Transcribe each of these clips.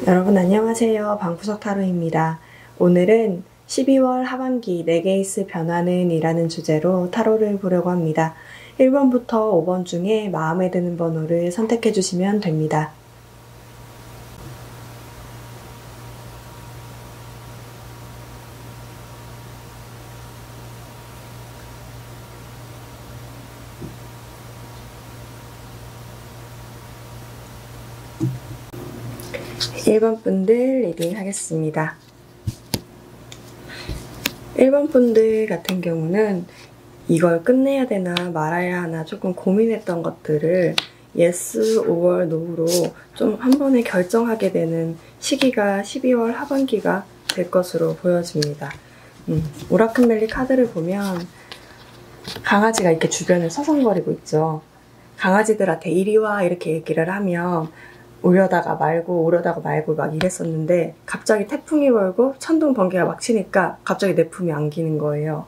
여러분 안녕하세요. 방구석 타로입니다. 오늘은 12월 하반기 내게이스 변화는 이라는 주제로 타로를 보려고 합니다. 1번부터 5번 중에 마음에 드는 번호를 선택해 주시면 됩니다. 일 번 분들 리딩 하겠습니다. 1번 분들 같은 경우는 이걸 끝내야 되나 말아야 하나 조금 고민했던 것들을 yes or no로 좀 한 번에 결정하게 되는 시기가 12월 하반기가 될 것으로 보여집니다. 오라클멜리 카드를 보면 강아지가 이렇게 주변에 서성거리고 있죠. 강아지들한테 이리 와 이렇게 얘기를 하면 오려다가 말고 막 이랬었는데 갑자기 태풍이 불고 천둥 번개가 막 치니까 갑자기 내 품에 안기는 거예요.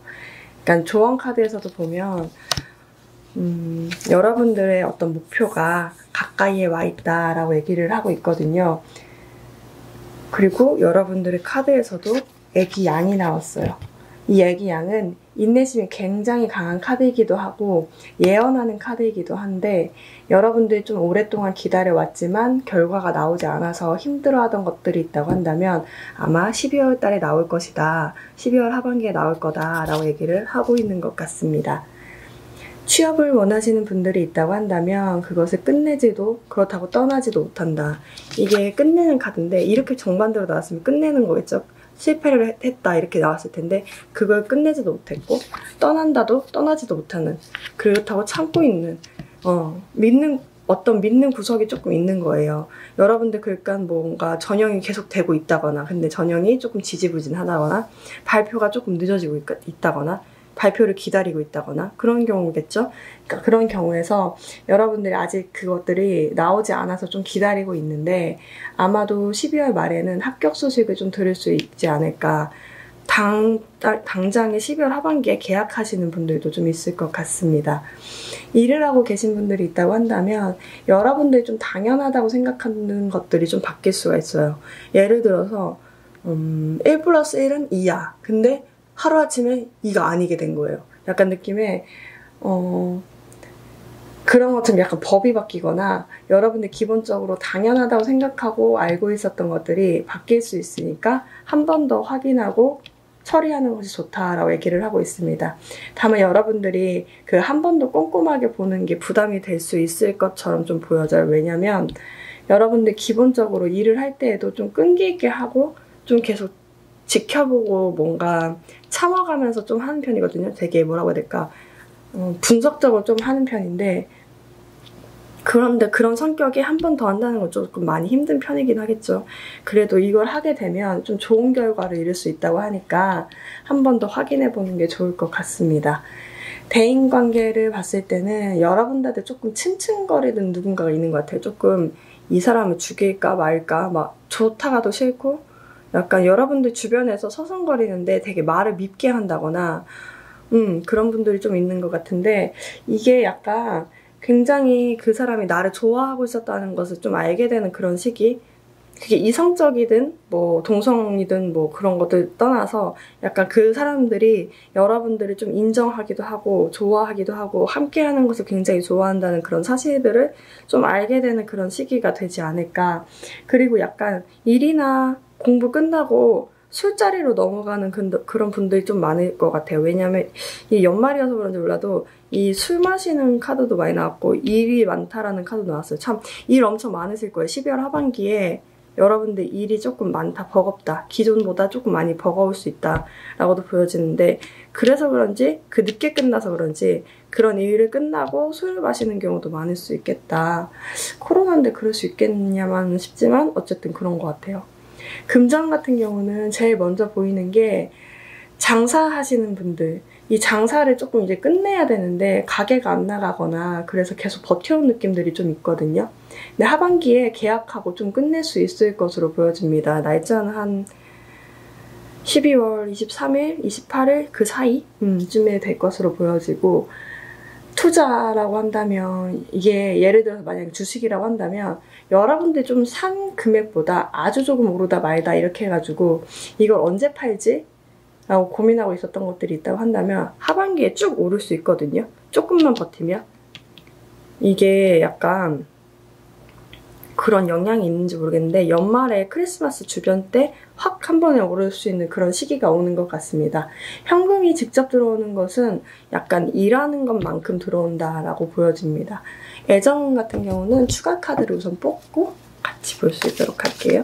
그러니까 조언 카드에서도 보면 여러분들의 어떤 목표가 가까이에 와 있다라고 얘기를 하고 있거든요. 그리고 여러분들의 카드에서도 애기 양이 나왔어요. 이 애기 양은 인내심이 굉장히 강한 카드이기도 하고 예언하는 카드이기도 한데 여러분들이 좀 오랫동안 기다려왔지만 결과가 나오지 않아서 힘들어하던 것들이 있다고 한다면 아마 12월 달에 나올 것이다. 12월 하반기에 나올 거다 라고 얘기를 하고 있는 것 같습니다. 취업을 원하시는 분들이 있다고 한다면 그것을 끝내지도 그렇다고 떠나지도 못한다. 이게 끝내는 카드인데 이렇게 정반대로 나왔으면 끝내는 거겠죠. 실패를 했다 이렇게 나왔을 텐데 그걸 끝내지도 못했고 떠난다도 떠나지도 못하는 그렇다고 참고 있는 믿는 구석이 조금 있는 거예요. 여러분들 그러니까 뭔가 전형이 계속 되고 있다거나 근데 전형이 조금 지지부진하다거나 발표가 조금 늦어지고 있다거나 발표를 기다리고 있다거나 그런 경우겠죠. 그러니까 그런 경우에서 여러분들이 아직 그것들이 나오지 않아서 좀 기다리고 있는데 아마도 12월 말에는 합격 소식을 좀 들을 수 있지 않을까. 당장에 12월 하반기에 계약하시는 분들도 좀 있을 것 같습니다. 일을 하고 계신 분들이 있다고 한다면 여러분들이 좀 당연하다고 생각하는 것들이 좀 바뀔 수가 있어요. 예를 들어서 1+1은 2야. 근데 하루아침에 2가 아니게 된 거예요. 약간 느낌에 그런 것처럼 약간 법이 바뀌거나 여러분들 기본적으로 당연하다고 생각하고 알고 있었던 것들이 바뀔 수 있으니까 한 번 더 확인하고 처리하는 것이 좋다라고 얘기를 하고 있습니다. 다만 여러분들이 그 한 번 더 꼼꼼하게 보는 게 부담이 될 수 있을 것처럼 좀 보여져요. 왜냐면 여러분들 기본적으로 일을 할 때에도 좀 끈기 있게 하고 좀 계속 지켜보고 뭔가 참아가면서 좀 하는 편이거든요. 되게 뭐라고 해야 될까 분석적으로 좀 하는 편인데 그런데 그런 성격이 한 번 더 한다는 건 조금 많이 힘든 편이긴 하겠죠. 그래도 이걸 하게 되면 좀 좋은 결과를 이룰 수 있다고 하니까 한 번 더 확인해 보는 게 좋을 것 같습니다. 대인관계를 봤을 때는 여러분들한테 조금 츤츤거리는 누군가가 있는 것 같아요. 조금 이 사람을 죽일까 말까 막 좋다가도 싫고 약간 여러분들 주변에서 서성거리는데 되게 말을 밉게 한다거나 그런 분들이 좀 있는 것 같은데 이게 약간 굉장히 그 사람이 나를 좋아하고 있었다는 것을 좀 알게 되는 그런 시기 그게 이성적이든 뭐 동성이든 뭐 그런 것들 떠나서 약간 그 사람들이 여러분들을 좀 인정하기도 하고 좋아하기도 하고 함께하는 것을 굉장히 좋아한다는 그런 사실들을 좀 알게 되는 그런 시기가 되지 않을까. 그리고 약간 일이나 공부 끝나고 술자리로 넘어가는 그런 분들이 좀 많을 것 같아요. 왜냐면 이 연말이어서 그런지 몰라도 이 술 마시는 카드도 많이 나왔고 일이 많다라는 카드도 나왔어요. 참 일 엄청 많으실 거예요. 12월 하반기에 여러분들 일이 조금 많다, 버겁다, 기존보다 조금 많이 버거울 수 있다 라고도 보여지는데 그래서 그런지 그 늦게 끝나서 그런지 그런 일을 끝나고 술을 마시는 경우도 많을 수 있겠다. 코로나인데 그럴 수 있겠냐만 싶지만 어쨌든 그런 것 같아요. 금전 같은 경우는 제일 먼저 보이는 게 장사하시는 분들 이 장사를 조금 이제 끝내야 되는데 가게가 안 나가거나 그래서 계속 버텨온 느낌들이 좀 있거든요. 근데 하반기에 계약하고 좀 끝낼 수 있을 것으로 보여집니다. 날짜는 한 12월 23일, 28일 그 사이쯤에 될 것으로 보여지고 투자라고 한다면 이게 예를 들어서 만약에 주식이라고 한다면 여러분들이 좀 산 금액보다 아주 조금 오르다 말다 이렇게 해가지고 이걸 언제 팔지? 라고 고민하고 있었던 것들이 있다고 한다면 하반기에 쭉 오를 수 있거든요. 조금만 버티면 이게 약간 그런 영향이 있는지 모르겠는데 연말에 크리스마스 주변 때 확 한 번에 오를 수 있는 그런 시기가 오는 것 같습니다. 현금이 직접 들어오는 것은 약간 일하는 것만큼 들어온다라고 보여집니다. 애정 같은 경우는 추가 카드를 우선 뽑고 같이 볼 수 있도록 할게요.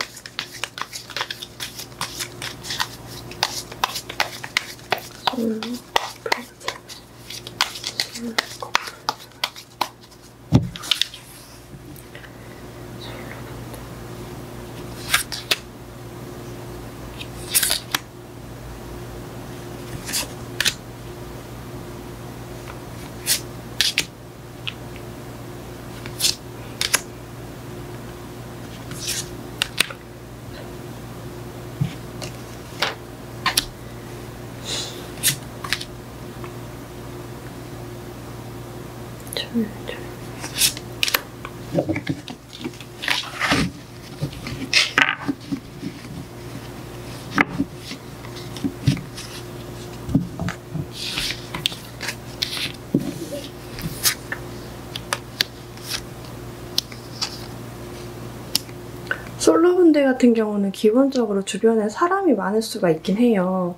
솔로분들 같은 경우는 기본적으로 주변에 사람이 많을 수가 있긴 해요.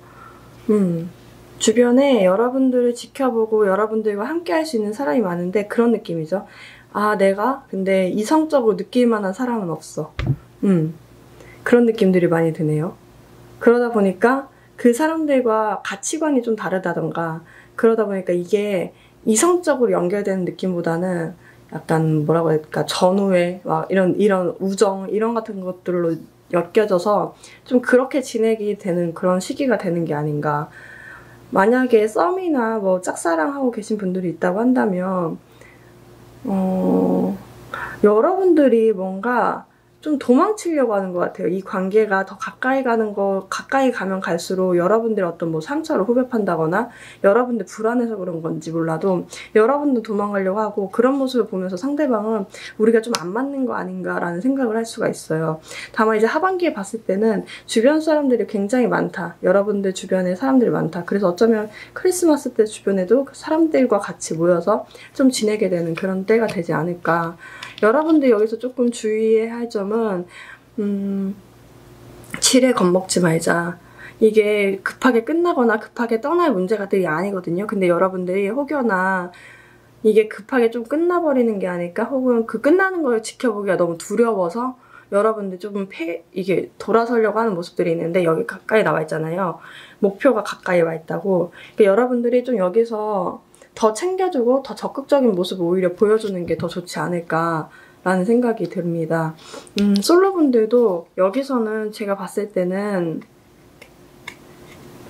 주변에 여러분들을 지켜보고 여러분들과 함께 할 수 있는 사람이 많은데 그런 느낌이죠. 아, 내가 근데 이성적으로 느낄 만한 사람은 없어. 그런 느낌들이 많이 드네요. 그러다 보니까 그 사람들과 가치관이 좀 다르다던가 그러다 보니까 이게 이성적으로 연결되는 느낌보다는 약간 뭐라고 해야 될까, 전우애 막 이런 우정 이런 같은 것들로 엮여져서 좀 그렇게 지내게 되는 그런 시기가 되는 게 아닌가. 만약에 썸이나 뭐 짝사랑하고 계신 분들이 있다고 한다면 여러분들이 뭔가 좀 도망치려고 하는 것 같아요. 이 관계가 더 가까이 가면 갈수록 여러분들의 어떤 뭐 상처를 후벼판다거나 여러분들 불안해서 그런 건지 몰라도 여러분도 도망가려고 하고 그런 모습을 보면서 상대방은 우리가 좀 안 맞는 거 아닌가라는 생각을 할 수가 있어요. 다만 이제 하반기에 봤을 때는 주변 사람들이 굉장히 많다. 여러분들 주변에 사람들이 많다. 그래서 어쩌면 크리스마스 때 주변에도 사람들과 같이 모여서 좀 지내게 되는 그런 때가 되지 않을까. 여러분들 여기서 조금 주의해야 할 점은 지레 겁먹지 말자. 이게 급하게 끝나거나 급하게 떠날 문제가 되게 아니거든요. 근데 여러분들이 혹여나 이게 급하게 좀 끝나버리는 게 아닐까? 혹은 그 끝나는 걸 지켜보기가 너무 두려워서 여러분들 조금 이게 돌아서려고 하는 모습들이 있는데 여기 가까이 나와 있잖아요. 목표가 가까이 와 있다고. 그러니까 여러분들이 좀 여기서 더 챙겨주고 더 적극적인 모습을 오히려 보여주는 게 더 좋지 않을까라는 생각이 듭니다. 솔로분들도 여기서는 제가 봤을 때는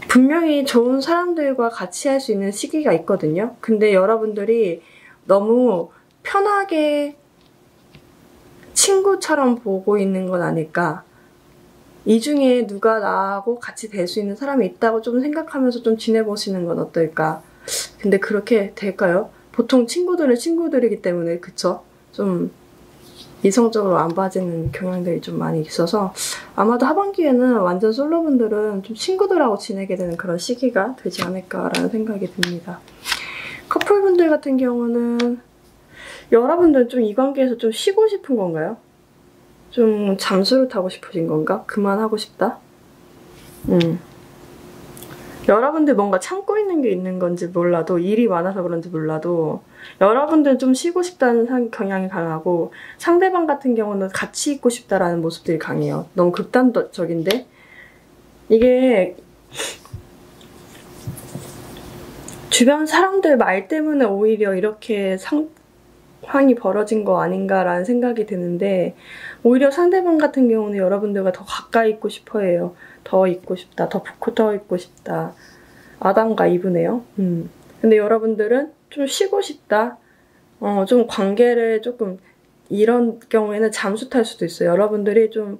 분명히 좋은 사람들과 같이 할 수 있는 시기가 있거든요. 근데 여러분들이 너무 편하게 친구처럼 보고 있는 건 아닐까. 이 중에 누가 나하고 같이 될 수 있는 사람이 있다고 좀 생각하면서 좀 지내보시는 건 어떨까. 근데 그렇게 될까요? 보통 친구들은 친구들이기 때문에 그쵸? 좀 이성적으로 안 빠지는 경향들이 좀 많이 있어서 아마도 하반기에는 완전 솔로분들은 좀 친구들하고 지내게 되는 그런 시기가 되지 않을까라는 생각이 듭니다. 커플분들 같은 경우는 여러분들은 좀 이 관계에서 좀 쉬고 싶은 건가요? 좀 잠수를 타고 싶으신 건가? 그만하고 싶다? 여러분들 뭔가 참고 있는 게 있는 건지 몰라도 일이 많아서 그런지 몰라도 여러분들은 좀 쉬고 싶다는 경향이 강하고 상대방 같은 경우는 같이 있고 싶다라는 모습들이 강해요. 너무 극단적인데 이게 주변 사람들 말 때문에 오히려 이렇게 상황이 벌어진 거 아닌가라는 생각이 드는데 오히려 상대방 같은 경우는 여러분들과 더 가까이 있고 싶어 해요. 더 있고 싶다. 더 붙어 있고 싶다. 아담과 이브네요. 근데 여러분들은 좀 쉬고 싶다. 좀 관계를 조금 이런 경우에는 잠수 탈 수도 있어요. 여러분들이 좀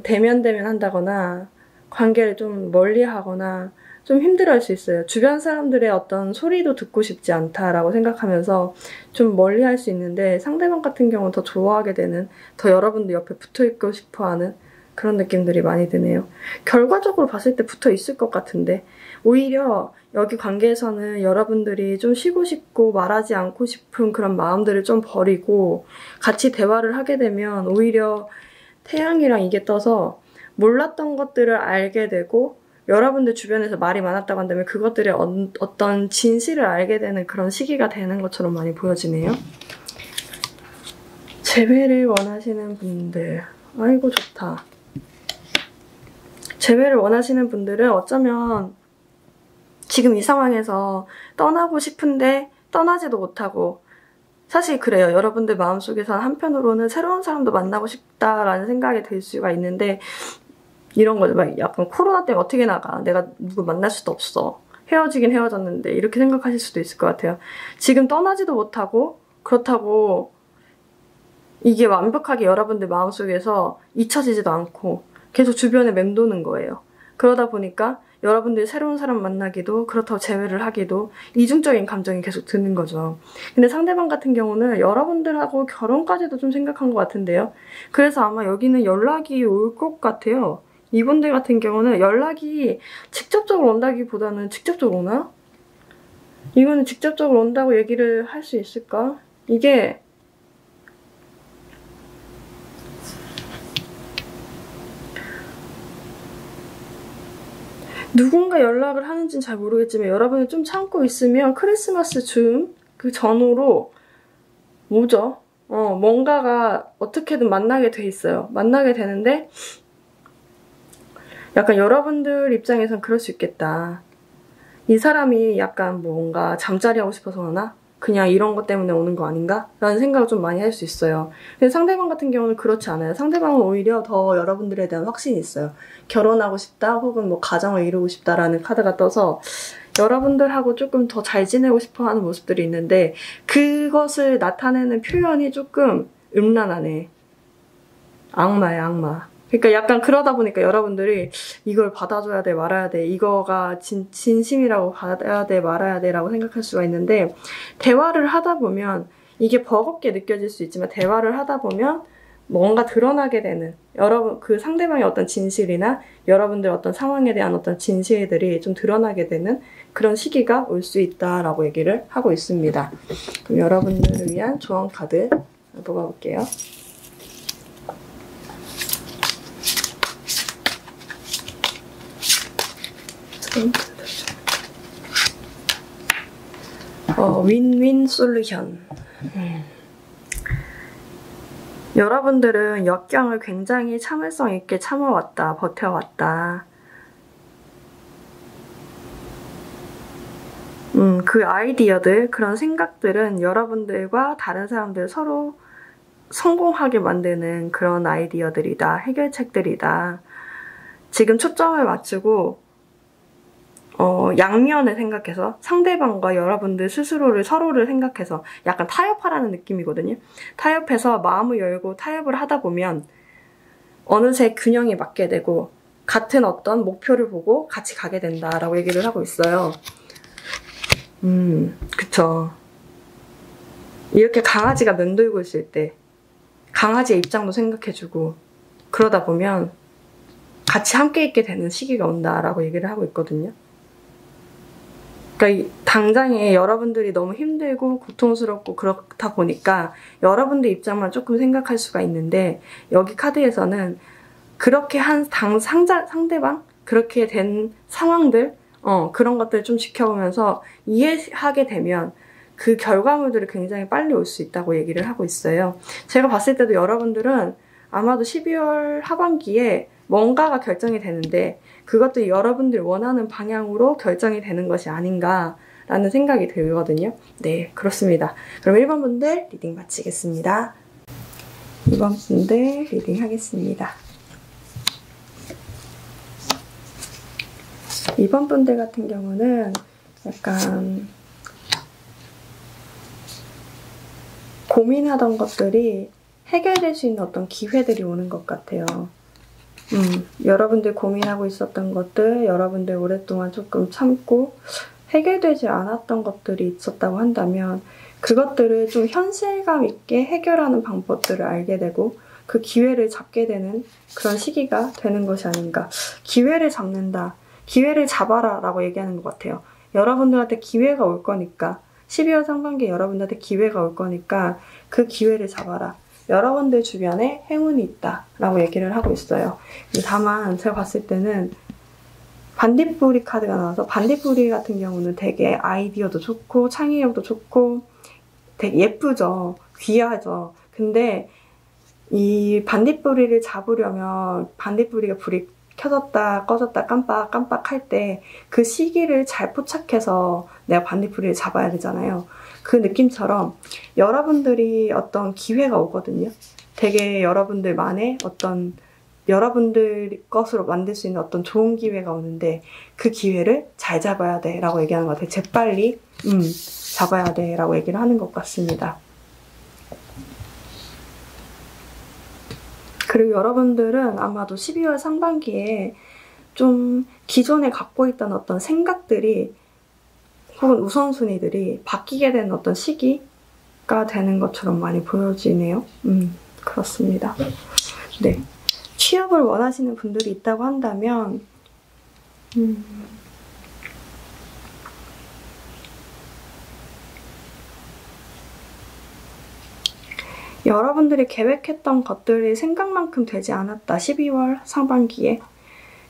대면 한다거나 관계를 좀 멀리 하거나 좀 힘들어할 수 있어요. 주변 사람들의 어떤 소리도 듣고 싶지 않다라고 생각하면서 좀 멀리 할 수 있는데 상대방 같은 경우는 더 좋아하게 되는, 더 여러분들 옆에 붙어 있고 싶어 하는 그런 느낌들이 많이 드네요. 결과적으로 봤을 때 붙어 있을 것 같은데 오히려 여기 관계에서는 여러분들이 좀 쉬고 싶고 말하지 않고 싶은 그런 마음들을 좀 버리고 같이 대화를 하게 되면 오히려 태양이랑 이게 떠서 몰랐던 것들을 알게 되고 여러분들 주변에서 말이 많았다고 한다면 그것들의 어떤 진실을 알게 되는 그런 시기가 되는 것처럼 많이 보여지네요. 재회를 원하시는 분들, 아이고 좋다. 재회를 원하시는 분들은 어쩌면 지금 이 상황에서 떠나고 싶은데 떠나지도 못하고 사실 그래요. 여러분들 마음속에서는 한편으로는 새로운 사람도 만나고 싶다라는 생각이 들 수가 있는데 이런 거죠. 막 약간 코로나 때문에 어떻게 나가. 내가 누구 만날 수도 없어. 헤어지긴 헤어졌는데 이렇게 생각하실 수도 있을 것 같아요. 지금 떠나지도 못하고 그렇다고 이게 완벽하게 여러분들 마음속에서 잊혀지지도 않고 계속 주변에 맴도는 거예요. 그러다 보니까 여러분들이 새로운 사람 만나기도 그렇다고 재회를 하기도 이중적인 감정이 계속 드는 거죠. 근데 상대방 같은 경우는 여러분들하고 결혼까지도 좀 생각한 것 같은데요. 그래서 아마 여기는 연락이 올 것 같아요. 이분들 같은 경우는 연락이 직접적으로 온다기보다는 직접적으로 오나? 이거는 직접적으로 온다고 얘기를 할 수 있을까? 이게 누군가 연락을 하는지는 잘 모르겠지만 여러분이 좀 참고 있으면 크리스마스 즈음 그 전후로 뭐죠? 뭔가가 어떻게든 만나게 돼 있어요. 만나게 되는데 약간 여러분들 입장에선 그럴 수 있겠다. 이 사람이 약간 뭔가 잠자리 하고 싶어서 오나? 그냥 이런 것 때문에 오는 거 아닌가? 라는 생각을 좀 많이 할 수 있어요. 근데 상대방 같은 경우는 그렇지 않아요. 상대방은 오히려 더 여러분들에 대한 확신이 있어요. 결혼하고 싶다 혹은 뭐 가정을 이루고 싶다라는 카드가 떠서 여러분들하고 조금 더 잘 지내고 싶어 하는 모습들이 있는데 그것을 나타내는 표현이 조금 음란하네. 악마야, 악마. 그러니까 약간 그러다 보니까 여러분들이 이걸 받아줘야 돼, 말아야 돼, 이거가 진심이라고 받아야 돼, 말아야 돼 라고 생각할 수가 있는데 대화를 하다 보면 이게 버겁게 느껴질 수 있지만 대화를 하다 보면 뭔가 드러나게 되는 여러분 그 상대방의 어떤 진실이나 여러분들 어떤 상황에 대한 어떤 진실들이 좀 드러나게 되는 그런 시기가 올 수 있다라고 얘기를 하고 있습니다. 그럼 여러분들을 위한 조언 카드 뽑아볼게요. 윈윈 솔루션. 여러분들은 역경을 굉장히 참을성 있게 참아왔다, 버텨왔다. 그 아이디어들, 그런 생각들은 여러분들과 다른 사람들 서로 성공하게 만드는 그런 아이디어들이다, 해결책들이다. 지금 초점을 맞추고 양면을 생각해서 상대방과 여러분들 스스로를 서로를 생각해서 약간 타협하라는 느낌이거든요. 타협해서 마음을 열고 타협을 하다 보면 어느새 균형이 맞게 되고 같은 어떤 목표를 보고 같이 가게 된다라고 얘기를 하고 있어요. 그쵸. 이렇게 강아지가 맴돌고 있을 때 강아지의 입장도 생각해주고 그러다 보면 같이 함께 있게 되는 시기가 온다라고 얘기를 하고 있거든요. 그러니까 당장에 여러분들이 너무 힘들고 고통스럽고 그렇다 보니까 여러분들 입장만 조금 생각할 수가 있는데 여기 카드에서는 그렇게 한 상대방? 그렇게 된 상황들? 그런 것들을 좀 지켜보면서 이해하게 되면 그 결과물들이 굉장히 빨리 올 수 있다고 얘기를 하고 있어요. 제가 봤을 때도 여러분들은 아마도 12월 하반기에 뭔가가 결정이 되는데 그것도 여러분들 원하는 방향으로 결정이 되는 것이 아닌가라는 생각이 들거든요. 네, 그렇습니다. 그럼 1번 분들 리딩 마치겠습니다. 2번 분들 리딩 하겠습니다. 2번 분들 같은 경우는 약간 고민하던 것들이 해결될 수 있는 어떤 기회들이 오는 것 같아요. 여러분들 고민하고 있었던 것들, 여러분들 오랫동안 조금 참고 해결되지 않았던 것들이 있었다고 한다면 그것들을 좀 현실감 있게 해결하는 방법들을 알게 되고 그 기회를 잡게 되는 그런 시기가 되는 것이 아닌가. 기회를 잡는다. 기회를 잡아라 라고 얘기하는 것 같아요. 여러분들한테 기회가 올 거니까 12월 상반기에 여러분들한테 기회가 올 거니까 그 기회를 잡아라. 여러분들 주변에 행운이 있다 라고 얘기를 하고 있어요. 다만 제가 봤을 때는 반딧불이 카드가 나와서 반딧불이 같은 경우는 되게 아이디어도 좋고 창의력도 좋고 되게 예쁘죠. 귀하죠. 근데 이 반딧불이를 잡으려면 반딧불이가 불이 켜졌다 꺼졌다 깜빡 할 때 그 시기를 잘 포착해서 내가 반딧불이를 잡아야 되잖아요. 그 느낌처럼 여러분들이 어떤 기회가 오거든요. 되게 여러분들만의 어떤 여러분들 것으로 만들 수 있는 어떤 좋은 기회가 오는데 그 기회를 잘 잡아야 돼 라고 얘기하는 것 같아요. 재빨리 잡아야 돼 라고 얘기를 하는 것 같습니다. 그리고 여러분들은 아마도 12월 상반기에 좀 기존에 갖고 있던 어떤 생각들이 혹은 우선순위들이 바뀌게 되는 어떤 시기가 되는 것처럼 많이 보여지네요. 그렇습니다. 네. 취업을 원하시는 분들이 있다고 한다면 여러분들이 계획했던 것들이 생각만큼 되지 않았다. 12월 상반기에.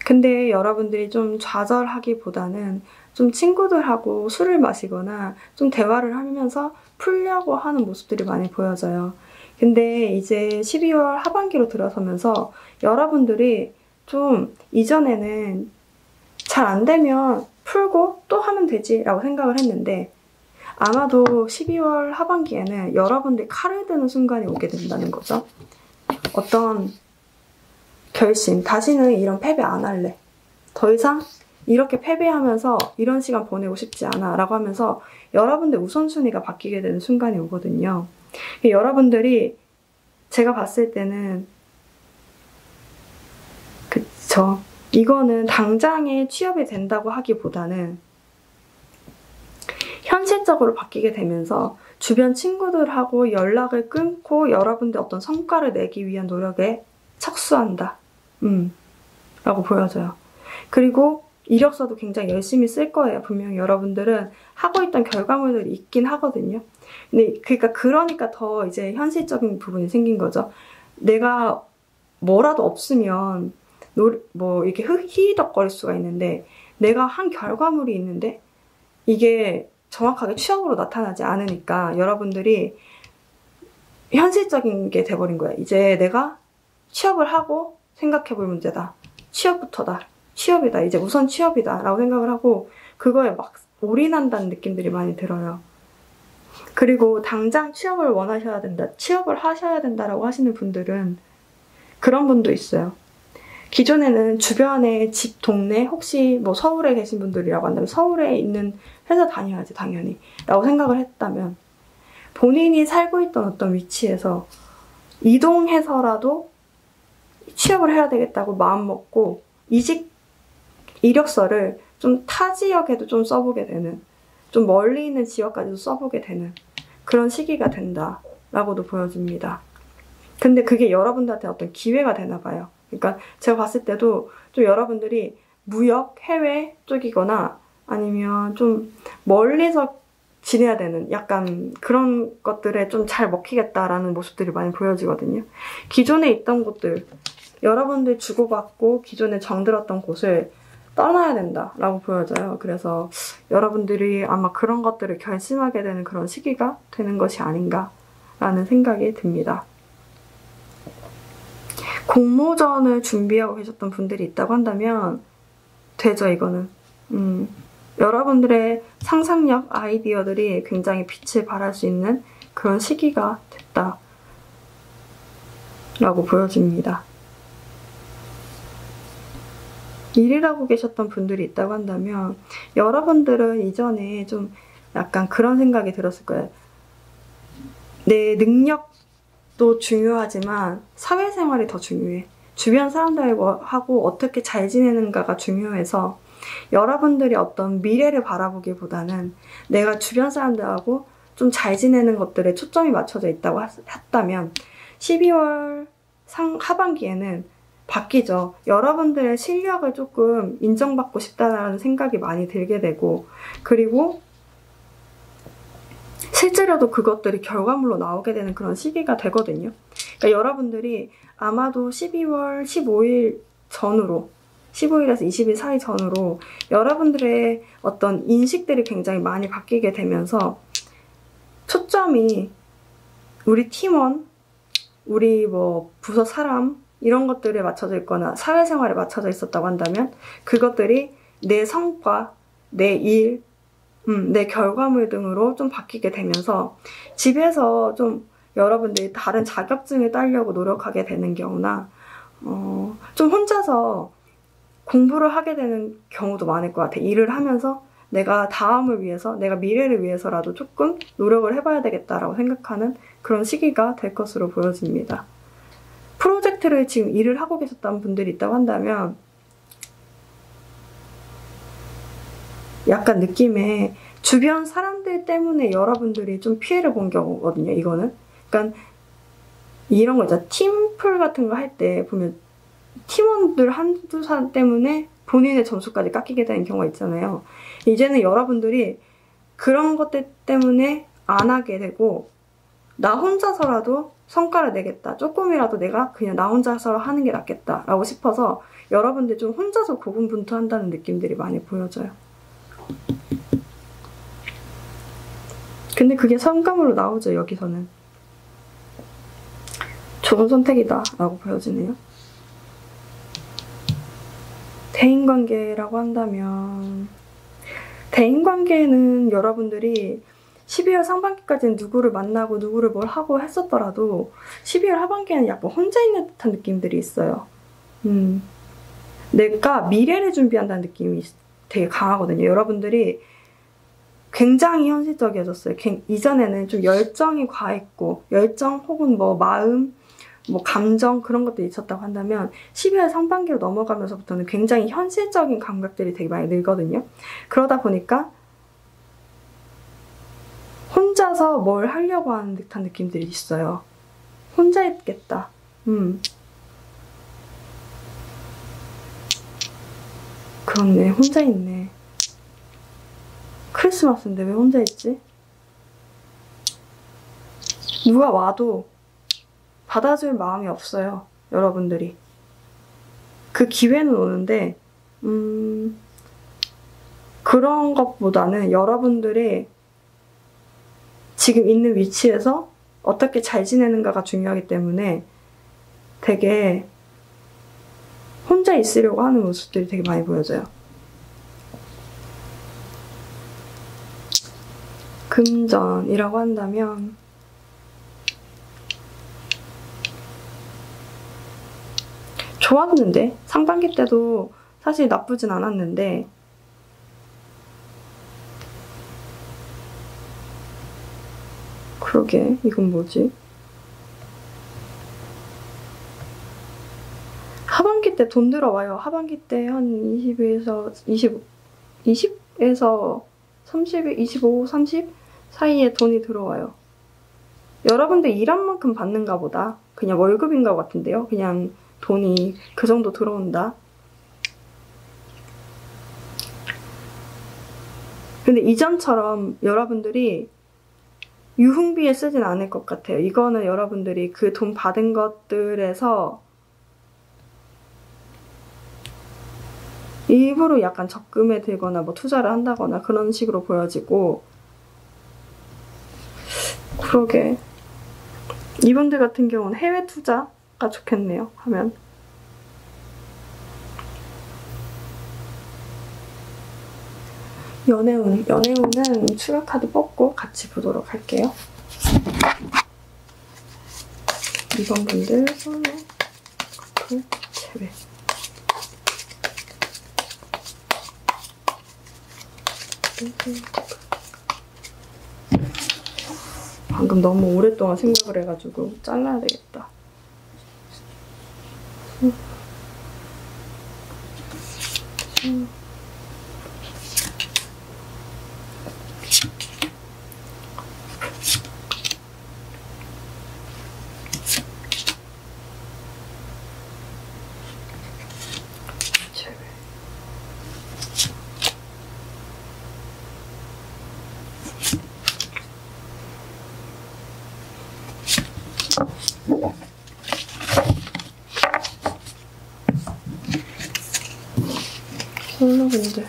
근데 여러분들이 좀 좌절하기보다는 좀 친구들하고 술을 마시거나 좀 대화를 하면서 풀려고 하는 모습들이 많이 보여져요. 근데 이제 12월 하반기로 들어서면서 여러분들이 좀 이전에는 잘 안 되면 풀고 또 하면 되지 라고 생각을 했는데 아마도 12월 하반기에는 여러분들이 칼을 드는 순간이 오게 된다는 거죠. 어떤 결심, 다시는 이런 패배 안 할래. 더 이상 이렇게 패배하면서 이런 시간 보내고 싶지 않아 라고 하면서 여러분들 우선순위가 바뀌게 되는 순간이 오거든요. 여러분들이 제가 봤을 때는 그쵸. 이거는 당장에 취업이 된다고 하기보다는 현실적으로 바뀌게 되면서 주변 친구들하고 연락을 끊고 여러분들 어떤 성과를 내기 위한 노력에 착수한다. 라고 보여져요. 그리고 이력서도 굉장히 열심히 쓸 거예요. 분명히 여러분들은 하고 있던 결과물들이 있긴 하거든요. 근데 그러니까 더 이제 현실적인 부분이 생긴 거죠. 내가 뭐라도 없으면 뭐 이렇게 희희덕거릴 수가 있는데 내가 한 결과물이 있는데 이게 정확하게 취업으로 나타나지 않으니까 여러분들이 현실적인 게 돼버린 거예요. 이제 내가 취업을 하고 생각해볼 문제다. 취업부터다. 취업이다. 이제 우선 취업이다. 라고 생각을 하고 그거에 막 올인한다는 느낌들이 많이 들어요. 그리고 당장 취업을 원하셔야 된다. 취업을 하셔야 된다라고 하시는 분들은 그런 분도 있어요. 기존에는 주변에 집, 동네, 혹시 뭐 서울에 계신 분들이라고 한다면 서울에 있는 회사 다녀야지 당연히 라고 생각을 했다면 본인이 살고 있던 어떤 위치에서 이동해서라도 취업을 해야 되겠다고 마음먹고 이직 이력서를 좀 타 지역에도 좀 써보게 되는 좀 멀리 있는 지역까지도 써보게 되는 그런 시기가 된다라고도 보여집니다. 근데 그게 여러분들한테 어떤 기회가 되나 봐요. 그러니까 제가 봤을 때도 좀 여러분들이 무역, 해외 쪽이거나 아니면 좀 멀리서 지내야 되는 약간 그런 것들에 좀 잘 먹히겠다라는 모습들이 많이 보여지거든요. 기존에 있던 곳들, 여러분들 주고받고 기존에 정들었던 곳을 떠나야 된다라고 보여져요. 그래서 여러분들이 아마 그런 것들을 결심하게 되는 그런 시기가 되는 것이 아닌가라는 생각이 듭니다. 공모전을 준비하고 계셨던 분들이 있다고 한다면 되죠, 이거는. 여러분들의 상상력, 아이디어들이 굉장히 빛을 발할 수 있는 그런 시기가 됐다라고 보여집니다. 일을 하고 계셨던 분들이 있다고 한다면 여러분들은 이전에 좀 약간 그런 생각이 들었을 거예요. 내 능력도 중요하지만 사회생활이 더 중요해. 주변 사람들하고 어떻게 잘 지내는가가 중요해서 여러분들이 어떤 미래를 바라보기보다는 내가 주변 사람들하고 좀 잘 지내는 것들에 초점이 맞춰져 있다고 했다면 12월 하반기에는 바뀌죠. 여러분들의 실력을 조금 인정받고 싶다는 생각이 많이 들게 되고, 그리고 실제로도 그것들이 결과물로 나오게 되는 그런 시기가 되거든요. 그러니까 여러분들이 아마도 12월 15일 전후로, 15일에서 20일 사이 전후로 여러분들의 어떤 인식들이 굉장히 많이 바뀌게 되면서 초점이 우리 팀원, 우리 뭐 부서 사람 이런 것들에 맞춰져 있거나 사회생활에 맞춰져 있었다고 한다면 그것들이 내 성과, 내 일, 내 결과물 등으로 좀 바뀌게 되면서 집에서 좀 여러분들이 다른 자격증을 따려고 노력하게 되는 경우나 좀 혼자서 공부를 하게 되는 경우도 많을 것 같아요. 일을 하면서 내가 다음을 위해서, 내가 미래를 위해서라도 조금 노력을 해봐야 되겠다라고 생각하는 그런 시기가 될 것으로 보여집니다. 프로젝트를 지금 일을 하고 계셨던 분들이 있다고 한다면 약간 느낌에 주변 사람들 때문에 여러분들이 좀 피해를 본 경우거든요, 이거는. 그러니까 이런 거 있잖아. 팀플 같은 거 할 때 보면 팀원들 한두 사람 때문에 본인의 점수까지 깎이게 되는 경우가 있잖아요. 이제는 여러분들이 그런 것들 때문에 안 하게 되고 나 혼자서라도 성과를 내겠다. 조금이라도 내가 그냥 나 혼자서 하는 게 낫겠다라고 싶어서 여러분들 좀 혼자서 고군분투한다는 느낌들이 많이 보여져요. 근데 그게 성과물로 나오죠, 여기서는. 좋은 선택이다 라고 보여지네요. 대인관계라고 한다면 대인관계는 여러분들이 12월 상반기까지는 누구를 만나고 누구를 뭘 하고 했었더라도 12월 하반기에는 약간 혼자 있는 듯한 느낌들이 있어요. 내가 미래를 준비한다는 느낌이 되게 강하거든요. 여러분들이 굉장히 현실적이어졌어요. 이전에는 좀 열정이 과했고 열정 혹은 뭐 마음, 뭐 감정 그런 것들이 있었다고 한다면 12월 상반기로 넘어가면서부터는 굉장히 현실적인 감각들이 되게 많이 늘거든요. 그러다 보니까 혼자서 뭘 하려고 하는 듯한 느낌들이 있어요. 혼자 있겠다. 그렇네. 혼자 있네. 크리스마스인데 왜 혼자 있지? 누가 와도 받아줄 마음이 없어요. 여러분들이. 그 기회는 오는데 그런 것보다는 여러분들이 지금 있는 위치에서 어떻게 잘 지내는가가 중요하기 때문에 되게 혼자 있으려고 하는 모습들이 되게 많이 보여져요. 금전이라고 한다면 좋았는데 상반기 때도 사실 나쁘진 않았는데 그러게 이건 뭐지? 하반기 때 돈 들어와요. 하반기 때 한 20에서 20에서 30, 25, 30 사이에 돈이 들어와요. 여러분들 일한 만큼 받는가 보다. 그냥 월급인가 같은데요. 그냥 돈이 그 정도 들어온다. 근데 이전처럼 여러분들이 유흥비에 쓰진 않을 것 같아요. 이거는 여러분들이 그 돈 받은 것들에서 일부러 약간 적금에 들거나 뭐 투자를 한다거나 그런 식으로 보여지고 그러게 이분들 같은 경우는 해외 투자가 좋겠네요. 하면 연애운은 추가 카드 뽑고 같이 보도록 할게요. 이번 분들 손에 커플 제외. 방금 너무 오랫동안 생각을 해가지고 잘라야 되겠다. 솔로분들.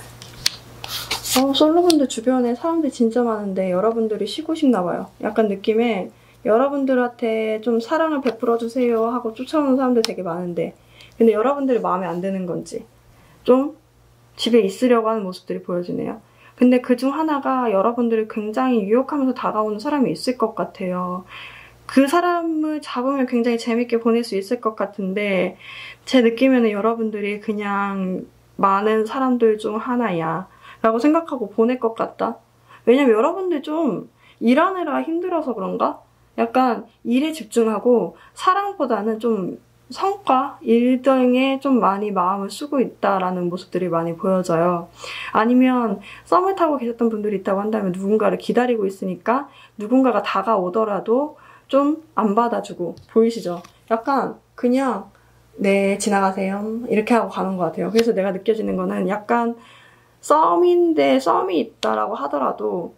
솔로분들 주변에 사람들이 진짜 많은데 여러분들이 쉬고 싶나봐요. 약간 느낌에 여러분들한테 좀 사랑을 베풀어주세요 하고 쫓아오는 사람들 되게 많은데, 근데 여러분들이 마음에 안 드는 건지 좀 집에 있으려고 하는 모습들이 보여지네요. 근데 그중 하나가 여러분들이 굉장히 유혹하면서 다가오는 사람이 있을 것 같아요. 그 사람을 잡으면 굉장히 재밌게 보낼 수 있을 것 같은데, 제 느낌에는 여러분들이 그냥 많은 사람들 중 하나야 라고 생각하고 보낼 것 같다. 왜냐면 여러분들 좀 일하느라 힘들어서 그런가? 약간 일에 집중하고 사랑보다는 좀 성과, 일 등에 좀 많이 마음을 쓰고 있다라는 모습들이 많이 보여져요. 아니면 썸을 타고 계셨던 분들이 있다고 한다면 누군가를 기다리고 있으니까 누군가가 다가오더라도 좀 안 받아주고, 보이시죠? 약간 그냥 네, 지나가세요 이렇게 하고 가는 것 같아요. 그래서 내가 느껴지는 거는 약간 썸인데 썸이 있다라고 하더라도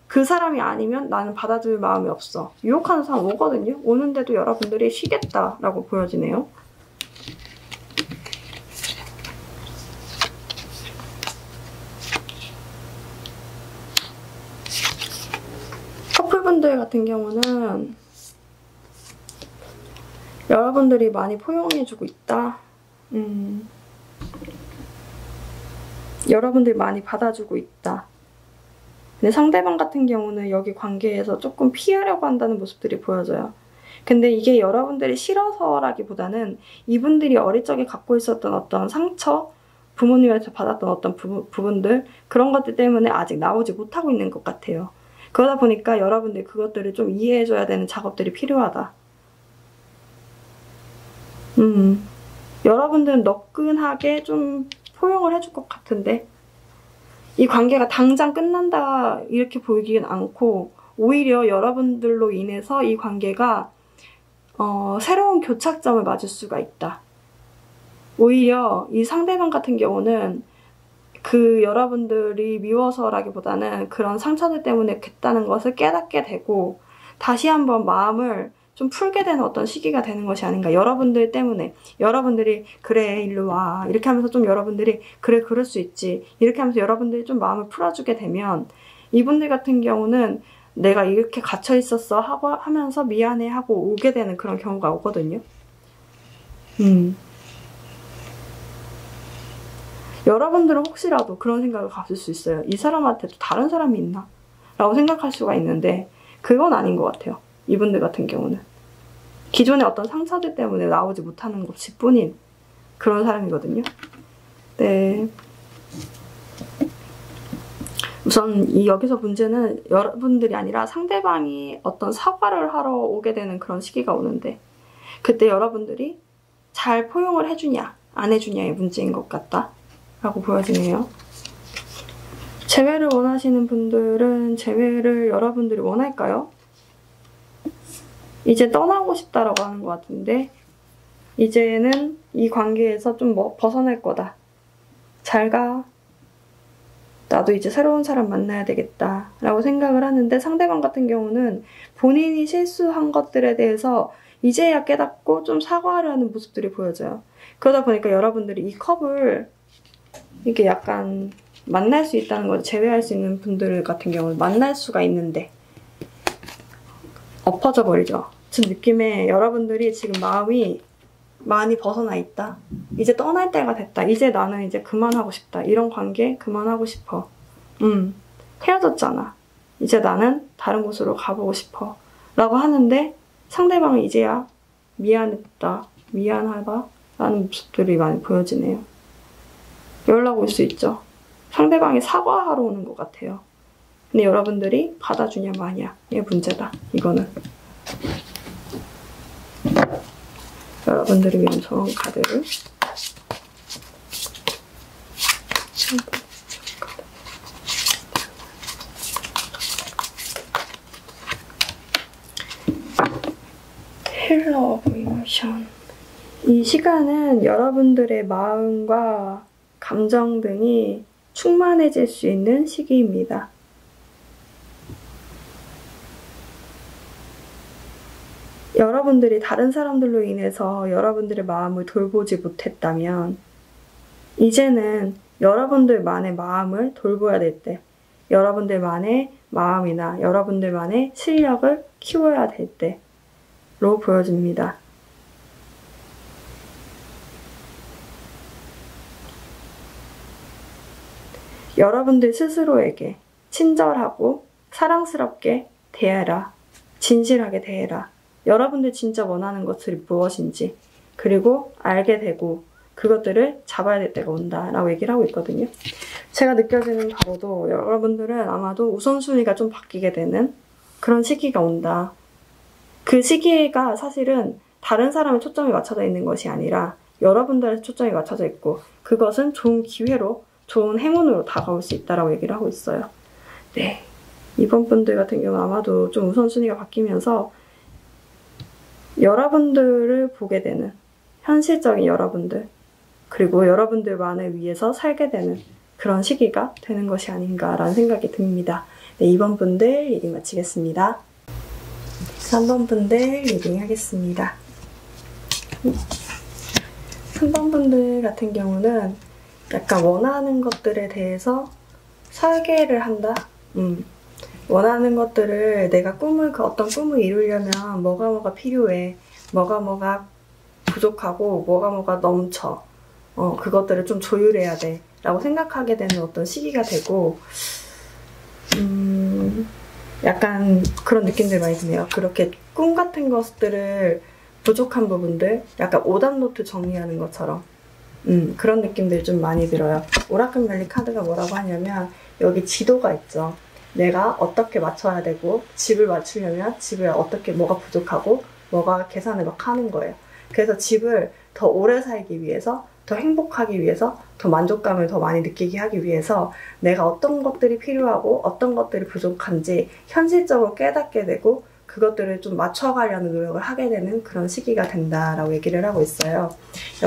그 사람이 아니면 나는 받아줄 마음이 없어. 유혹하는 사람 오거든요. 오는데도 여러분들이 쉬겠다라고 보여지네요. 커플분들 같은 경우는 여러분들이 많이 포용해주고 있다. 여러분들이 많이 받아주고 있다. 근데 상대방 같은 경우는 여기 관계에서 조금 피하려고 한다는 모습들이 보여져요. 근데 이게 여러분들이 싫어서라기보다는 이분들이 어릴 적에 갖고 있었던 어떤 상처, 부모님한테 받았던 어떤 부분들, 그런 것들 때문에 아직 나오지 못하고 있는 것 같아요. 그러다 보니까 여러분들이 그것들을 좀 이해해줘야 되는 작업들이 필요하다. 여러분들은 너끈하게 좀 포용을 해줄 것 같은데, 이 관계가 당장 끝난다 이렇게 보이긴 않고, 오히려 여러분들로 인해서 이 관계가 새로운 교착점을 맞을 수가 있다. 오히려 이 상대방 같은 경우는 그 여러분들이 미워서라기보다는 그런 상처들 때문에 그랬다는 것을 깨닫게 되고 다시 한번 마음을 좀 풀게 되는 어떤 시기가 되는 것이 아닌가. 여러분들 때문에, 여러분들이 그래 일로 와 이렇게 하면서 좀 여러분들이 그래 그럴 수 있지 이렇게 하면서 여러분들이 좀 마음을 풀어주게 되면, 이분들 같은 경우는 내가 이렇게 갇혀 있었어 하고 하면서 미안해 하고 오게 되는 그런 경우가 오거든요. 여러분들은 혹시라도 그런 생각을 가질 수 있어요. 이 사람한테 또 다른 사람이 있나? 라고 생각할 수가 있는데 그건 아닌 것 같아요. 이분들 같은 경우는 기존의 어떤 상처들 때문에 나오지 못하는 것일 뿐인 그런 사람이거든요. 네. 우선 여기서 문제는 여러분들이 아니라 상대방이 어떤 사과를 하러 오게 되는 그런 시기가 오는데, 그때 여러분들이 잘 포용을 해주냐 안 해주냐의 문제인 것 같다 라고 보여지네요. 재회를 원하시는 분들은 재회를 여러분들이 원할까요? 이제 떠나고 싶다라고 하는 것 같은데, 이제는 이 관계에서 좀 벗어날 거다. 잘 가. 나도 이제 새로운 사람 만나야 되겠다 라고 생각을 하는데, 상대방 같은 경우는 본인이 실수한 것들에 대해서 이제야 깨닫고 좀 사과하려는 모습들이 보여져요. 그러다 보니까 여러분들이 이 컵을 이게 약간 만날 수 있다는 걸 제외할 수 있는 분들 같은 경우는 만날 수가 있는데 엎어져 버리죠. 지금 느낌에 여러분들이 지금 마음이 많이 벗어나 있다. 이제 떠날 때가 됐다. 이제 나는 이제 그만하고 싶다. 이런 관계 그만하고 싶어. 헤어졌잖아. 이제 나는 다른 곳으로 가보고 싶어. 라고 하는데 상대방은 이제야 미안했다. 미안하다. 라는 모습들이 많이 보여지네요. 연락 올 수 있죠. 상대방이 사과하러 오는 것 같아요. 근데 여러분들이 받아주냐 마냐의 문제다. 이거는. 여러분들을 위한 좋은 카드를 힐러 오브 이모션. 이 시간은 여러분들의 마음과 감정 등이 충만해질 수 있는 시기입니다. 여러분들이 다른 사람들로 인해서 여러분들의 마음을 돌보지 못했다면 이제는 여러분들만의 마음을 돌봐야 될 때, 여러분들만의 마음이나 여러분들만의 실력을 키워야 될 때로 보여집니다. 여러분들 스스로에게 친절하고 사랑스럽게 대해라. 진실하게 대해라. 여러분들 진짜 원하는 것들이 무엇인지, 그리고 알게 되고 그것들을 잡아야 될 때가 온다라고 얘기를 하고 있거든요. 제가 느껴지는 바로도 여러분들은 아마도 우선순위가 좀 바뀌게 되는 그런 시기가 온다. 그 시기가 사실은 다른 사람의 초점이 맞춰져 있는 것이 아니라 여러분들의 초점이 맞춰져 있고, 그것은 좋은 기회로, 좋은 행운으로 다가올 수 있다라고 얘기를 하고 있어요. 네, 이번 분들 같은 경우는 아마도 좀 우선순위가 바뀌면서 여러분들을 보게 되는, 현실적인 여러분들, 그리고 여러분들만을 위해서 살게 되는 그런 시기가 되는 것이 아닌가라는 생각이 듭니다. 네, 2번 분들 리딩 마치겠습니다. 3번 분들 리딩 하겠습니다. 3번 분들 같은 경우는 약간 원하는 것들에 대해서 설계를 한다? 원하는 것들을, 내가 어떤 꿈을 이루려면 뭐가 필요해, 뭐가 부족하고 뭐가 넘쳐, 그것들을 좀 조율해야 돼 라고 생각하게 되는 어떤 시기가 되고, 약간 그런 느낌들 많이 드네요. 그렇게 꿈 같은 것들을, 부족한 부분들, 약간 오답노트 정리하는 것처럼 그런 느낌들이 좀 많이 들어요. 오라클 멜리 카드가 뭐라고 하냐면, 여기 지도가 있죠. 내가 어떻게 맞춰야 되고, 집을 맞추려면 집을 어떻게, 뭐가 부족하고 뭐가 계산을 막 하는 거예요. 그래서 집을 더 오래 살기 위해서, 더 행복하기 위해서, 더 만족감을 더 많이 느끼게 하기 위해서 내가 어떤 것들이 필요하고 어떤 것들이 부족한지 현실적으로 깨닫게 되고, 그것들을 좀 맞춰가려는 노력을 하게 되는 그런 시기가 된다라고 얘기를 하고 있어요.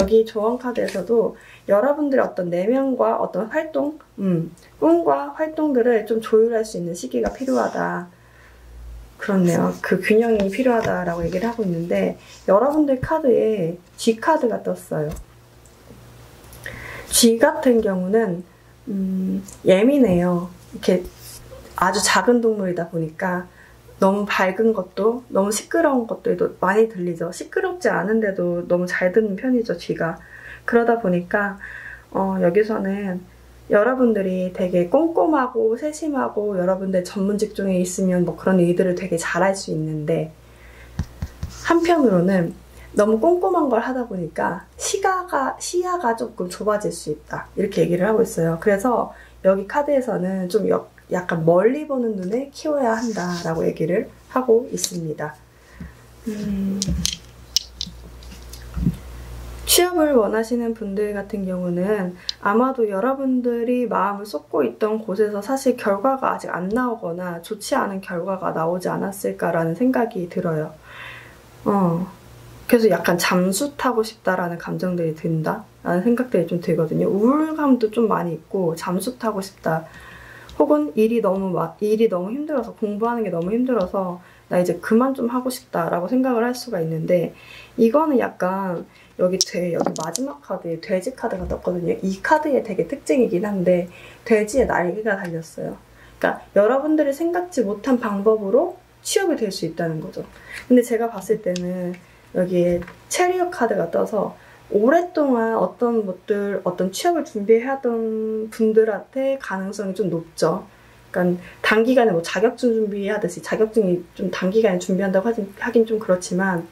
여기 조언 카드에서도 여러분들의 어떤 내면과 어떤 활동, 꿈과 활동들을 좀 조율할 수 있는 시기가 필요하다. 그렇네요. 그 균형이 필요하다라고 얘기를 하고 있는데, 여러분들 카드에 G 카드가 떴어요. G 같은 경우는 예민해요. 이렇게 아주 작은 동물이다 보니까 너무 밝은 것도, 너무 시끄러운 것들도 많이 들리죠. 시끄럽지 않은데도 너무 잘 듣는 편이죠, G가. 그러다 보니까 여기서는 여러분들이 되게 꼼꼼하고 세심하고 여러분들 전문 직종에 있으면 뭐 그런 일들을 되게 잘할 수 있는데, 한편으로는 너무 꼼꼼한 걸 하다 보니까 시야가 조금 좁아질 수 있다. 이렇게 얘기를 하고 있어요. 그래서 여기 카드에서는 좀 약간 멀리 보는 눈을 키워야 한다라고 얘기를 하고 있습니다. 취업을 원하시는 분들 같은 경우는 아마도 여러분들이 마음을 쏟고 있던 곳에서 사실 결과가 아직 안 나오거나 좋지 않은 결과가 나오지 않았을까라는 생각이 들어요. 그래서 약간 잠수 타고 싶다라는 감정들이 든다라는 생각들이 좀 들거든요. 우울감도 좀 많이 있고, 잠수 타고 싶다. 혹은 일이 너무 힘들어서, 공부하는 게 너무 힘들어서 나 이제 그만 좀 하고 싶다라고 생각을 할 수가 있는데, 이거는 약간 여기 마지막 카드에 돼지 카드가 떴거든요. 이 카드의 되게 특징이긴 한데, 돼지의 날개가 달렸어요. 그러니까 여러분들이 생각지 못한 방법으로 취업이 될 수 있다는 거죠. 근데 제가 봤을 때는 여기에 체리엇 카드가 떠서 오랫동안 어떤 취업을 준비해왔던 분들한테 가능성이 좀 높죠. 그러니까 단기간에 뭐 자격증 준비하듯이, 자격증이 좀 단기간에 준비한다고 하긴 좀 그렇지만,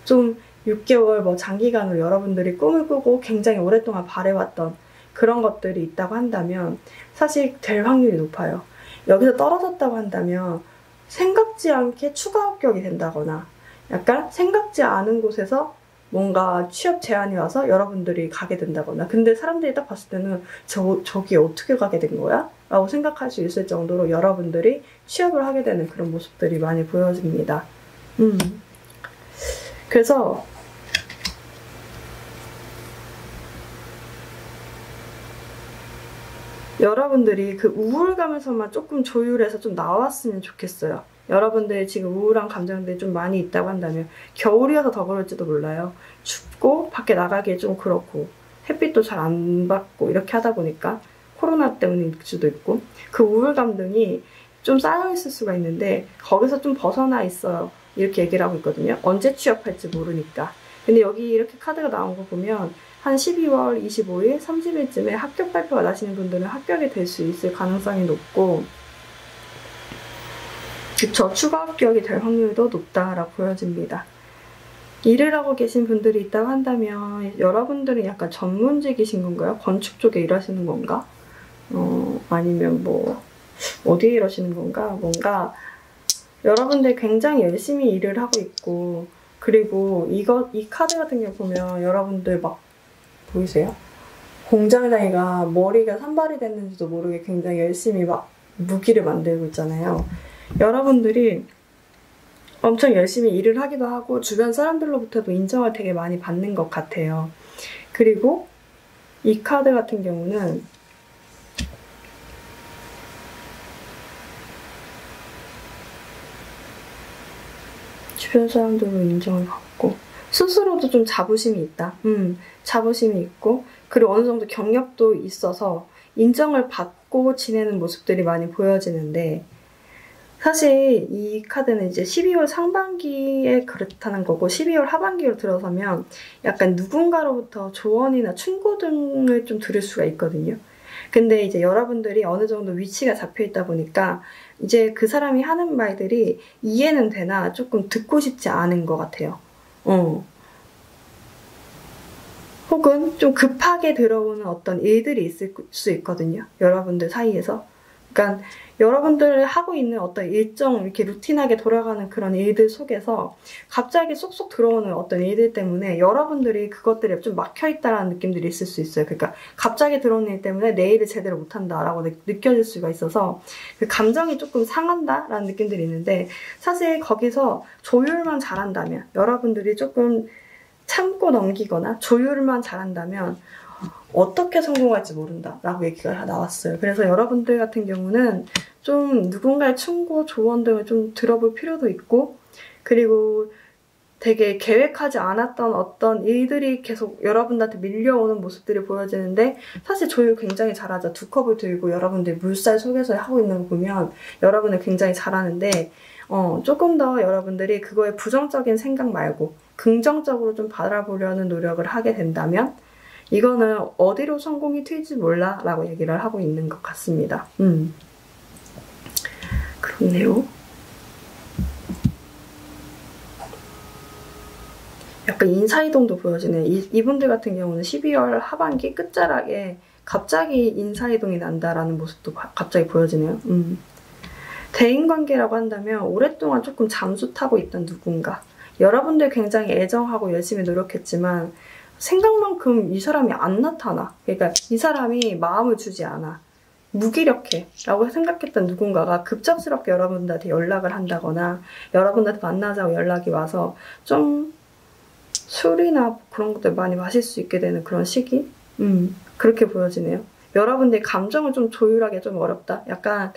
좀 6개월 뭐 장기간으로 여러분들이 꿈을 꾸고 굉장히 오랫동안 바래왔던 그런 것들이 있다고 한다면 사실 될 확률이 높아요. 여기서 떨어졌다고 한다면 생각지 않게 추가 합격이 된다거나, 약간 생각지 않은 곳에서 뭔가 취업 제안이 와서 여러분들이 가게 된다거나, 근데 사람들이 딱 봤을 때는 저기 어떻게 가게 된 거야? 라고 생각할 수 있을 정도로 여러분들이 취업을 하게 되는 그런 모습들이 많이 보여집니다. 그래서 여러분들이 그 우울감에서만 조금 조율해서 좀 나왔으면 좋겠어요. 여러분들 지금 우울한 감정들이 좀 많이 있다고 한다면 겨울이어서 더 그럴지도 몰라요. 춥고 밖에 나가기 좀 그렇고 햇빛도 잘 안 받고 이렇게 하다 보니까 코로나 때문일 수도 있고 그 우울감 등이 좀 쌓여있을 수가 있는데 거기서 좀 벗어나 있어요. 이렇게 얘기를 하고 있거든요. 언제 취업할지 모르니까. 근데 여기 이렇게 카드가 나온 거 보면 한 12월 25일, 30일쯤에 합격 발표가 나시는 분들은 합격이 될 수 있을 가능성이 높고 그쵸. 추가 합격이 될 확률도 높다라고 보여집니다. 일을 하고 계신 분들이 있다고 한다면 여러분들은 약간 전문직이신 건가요? 건축 쪽에 일하시는 건가? 아니면 뭐 어디에 일하시는 건가? 뭔가 여러분들 굉장히 열심히 일을 하고 있고 그리고 이 카드 같은 경우 보면 여러분들 막 보이세요? 공장장이가 머리가 산발이 됐는지도 모르게 굉장히 열심히 막 무기를 만들고 있잖아요. 여러분들이 엄청 열심히 일을 하기도 하고 주변 사람들로부터도 인정을 되게 많이 받는 것 같아요. 그리고 이 카드 같은 경우는 주변 사람들로 인정을 받고 스스로도 좀 자부심이 있다. 자부심이 있고 그리고 어느 정도 경력도 있어서 인정을 받고 지내는 모습들이 많이 보여지는데 사실 이 카드는 이제 12월 상반기에 그렇다는 거고 12월 하반기로 들어서면 약간 누군가로부터 조언이나 충고 등을 좀 들을 수가 있거든요. 근데 이제 여러분들이 어느 정도 위치가 잡혀 있다 보니까 이제 그 사람이 하는 말들이 이해는 되나 조금 듣고 싶지 않은 것 같아요. 혹은 좀 급하게 들어오는 어떤 일들이 있을 수 있거든요. 여러분들 사이에서. 그러니까 여러분들 하고 있는 어떤 일정 이렇게 루틴하게 돌아가는 그런 일들 속에서 갑자기 쏙쏙 들어오는 어떤 일들 때문에 여러분들이 그것들에 좀 막혀있다라는 느낌들이 있을 수 있어요. 그러니까 갑자기 들어오는 일 때문에 내 일을 제대로 못한다라고 느껴질 수가 있어서 그 감정이 조금 상한다라는 느낌들이 있는데 사실 거기서 조율만 잘한다면 여러분들이 조금 참고 넘기거나 조율만 잘한다면 어떻게 성공할지 모른다 라고 얘기가 나왔어요. 그래서 여러분들 같은 경우는 좀 누군가의 충고, 조언 등을 좀 들어볼 필요도 있고 그리고 되게 계획하지 않았던 어떤 일들이 계속 여러분들한테 밀려오는 모습들이 보여지는데 사실 조율 굉장히 잘하죠. 두 컵을 들고 여러분들 물살 속에서 하고 있는 거 보면 여러분은 굉장히 잘하는데 조금 더 여러분들이 그거에 부정적인 생각 말고 긍정적으로 좀 바라보려는 노력을 하게 된다면 이거는 어디로 성공이 튈지 몰라 라고 얘기를 하고 있는 것 같습니다. 그렇네요. 약간 인사이동도 보여지네. 이분들 같은 경우는 12월 하반기 끝자락에 갑자기 인사이동이 난다라는 모습도 갑자기 보여지네요. 대인관계라고 한다면 오랫동안 조금 잠수 타고 있던 누군가 여러분들 굉장히 애정하고 열심히 노력했지만 생각만큼 이 사람이 안 나타나. 그러니까 이 사람이 마음을 주지 않아. 무기력해 라고 생각했던 누군가가 급작스럽게 여러분들한테 연락을 한다거나 여러분들한테 만나자고 연락이 와서 좀 술이나 그런 것들 많이 마실 수 있게 되는 그런 시기? 그렇게 보여지네요. 여러분들 감정을 좀 조율하기 좀 어렵다. 약간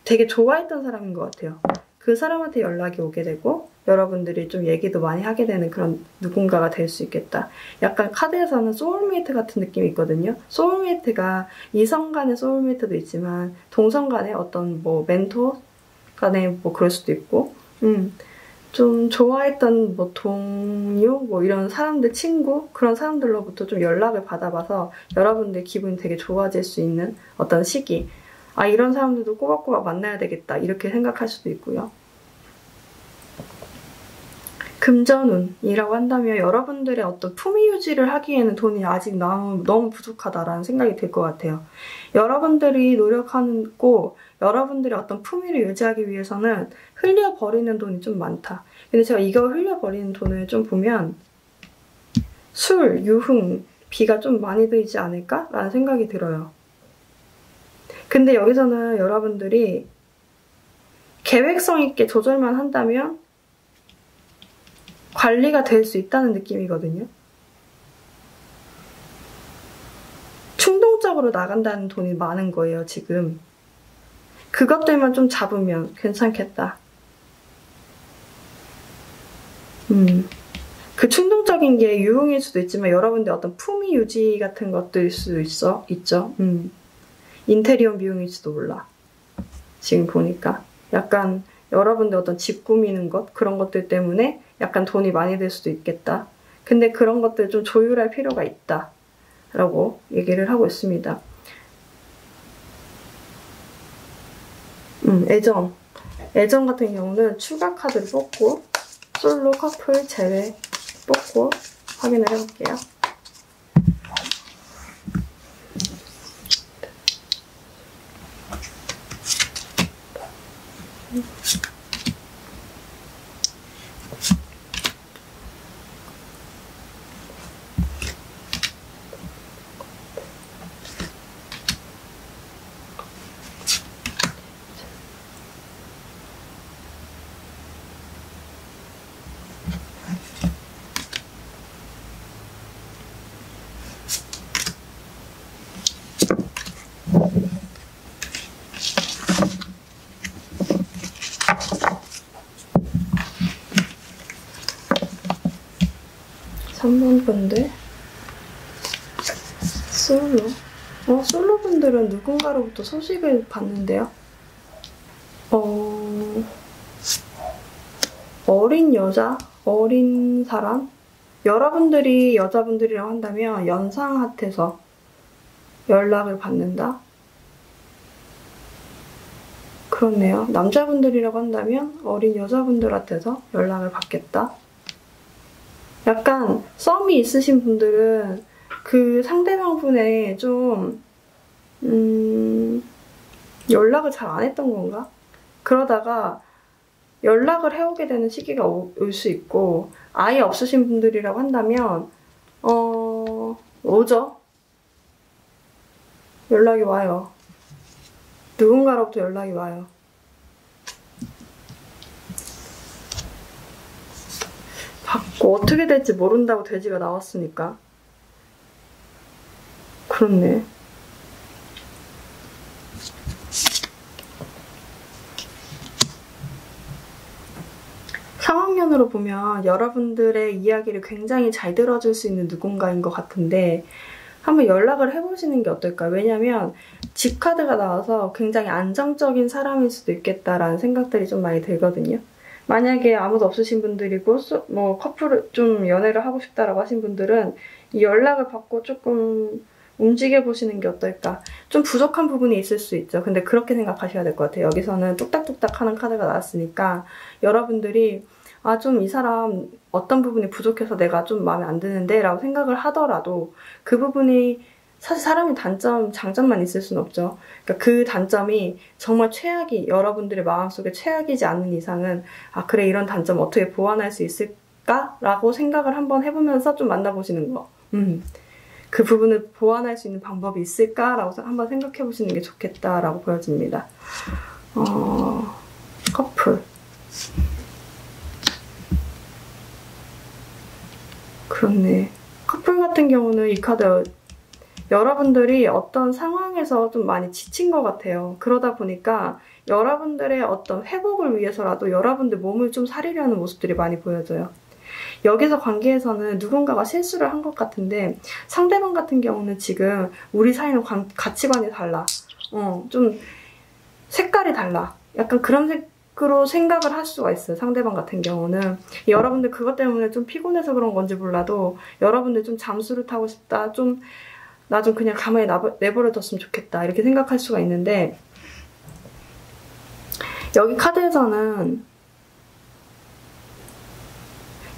되게 좋아했던 사람인 것 같아요. 그 사람한테 연락이 오게 되고 여러분들이 좀 얘기도 많이 하게 되는 그런 누군가가 될 수 있겠다. 약간 카드에서는 소울메이트 같은 느낌이 있거든요. 소울메이트가 이성 간의 소울메이트도 있지만 동성 간의 어떤 뭐 멘토 간의 뭐 그럴 수도 있고 좀 좋아했던 뭐 동료 뭐 이런 사람들 친구 그런 사람들로부터 좀 연락을 받아봐서 여러분들 기분이 되게 좋아질 수 있는 어떤 시기 아 이런 사람들도 꼬박꼬박 만나야 되겠다 이렇게 생각할 수도 있고요. 금전운이라고 한다면 여러분들의 어떤 품위 유지를 하기에는 돈이 아직 너무 부족하다라는 생각이 들 것 같아요. 여러분들이 노력하고 여러분들의 어떤 품위를 유지하기 위해서는 흘려버리는 돈이 좀 많다. 근데 제가 이거 흘려버리는 돈을 좀 보면 술, 유흥, 비가 좀 많이 들지 않을까라는 생각이 들어요. 근데 여기서는 여러분들이 계획성 있게 조절만 한다면 관리가 될 수 있다는 느낌이거든요. 충동적으로 나간다는 돈이 많은 거예요, 지금. 그것들만 좀 잡으면 괜찮겠다. 그 충동적인 게 유흥일 수도 있지만 여러분들 어떤 품위 유지 같은 것들일 수도 있죠. 인테리어 미용일지도 몰라. 지금 보니까 약간 여러분들 어떤 집 꾸미는 것 그런 것들 때문에 약간 돈이 많이 들 수도 있겠다. 근데 그런 것들 좀 조율할 필요가 있다 라고 얘기를 하고 있습니다. 애정 같은 경우는 추가 카드를 뽑고 솔로 커플 제외 뽑고 확인을 해볼게요. 분들 솔로 분들은 누군가로부터 소식을 받는데요. 어린 여자, 어린 사람, 여러분들이 여자분들이라고 한다면 연상한테서 연락을 받는다. 그렇네요. 남자분들이라고 한다면 어린 여자분들한테서 연락을 받겠다. 약간 썸이 있으신 분들은 그 상대방 분의 좀 연락을 잘 안 했던 건가? 그러다가 연락을 해오게 되는 시기가 올 수 있고, 아예 없으신 분들이라고 한다면 오죠. 연락이 와요. 누군가로부터 연락이 와요. 받고 어떻게 될지 모른다고 돼지가 나왔으니까. 그렇네. 상황면으로 보면 여러분들의 이야기를 굉장히 잘 들어줄 수 있는 누군가인 것 같은데 한번 연락을 해보시는 게 어떨까요? 왜냐면 집 카드가 나와서 굉장히 안정적인 사람일 수도 있겠다라는 생각들이 좀 많이 들거든요. 만약에 아무도 없으신 분들이고 뭐 커플을 좀 연애를 하고 싶다라고 하신 분들은 이 연락을 받고 조금 움직여보시는 게 어떨까? 좀 부족한 부분이 있을 수 있죠. 근데 그렇게 생각하셔야 될 것 같아요. 여기서는 뚝딱뚝딱 하는 카드가 나왔으니까 여러분들이 아, 좀 이 사람 어떤 부분이 부족해서 내가 좀 마음에 안 드는데 라고 생각을 하더라도 그 부분이 사실 사람이 단점, 장점만 있을 순 없죠. 그러니까 그 단점이 정말 최악이 여러분들의 마음속에 최악이지 않는 이상은 아 그래 이런 단점 어떻게 보완할 수 있을까라고 생각을 한번 해보면서 좀 만나보시는 거. 그 부분을 보완할 수 있는 방법이 있을까라고 한번 생각해보시는 게 좋겠다라고 보여집니다. 커플. 그렇네. 커플 같은 경우는 이 카드 여러분들이 어떤 상황에서 좀 많이 지친 것 같아요. 그러다 보니까 여러분들의 어떤 회복을 위해서라도 여러분들 몸을 좀 사리려는 모습들이 많이 보여져요. 여기서 관계에서는 누군가가 실수를 한 것 같은데 상대방 같은 경우는 지금 우리 사이는 가치관이 달라. 좀 색깔이 달라. 약간 그런 색으로 생각을 할 수가 있어요. 상대방 같은 경우는. 여러분들 그것 때문에 좀 피곤해서 그런 건지 몰라도 여러분들 좀 잠수를 타고 싶다. 나 좀 그냥 가만히 내버려뒀으면 좋겠다. 이렇게 생각할 수가 있는데 여기 카드에서는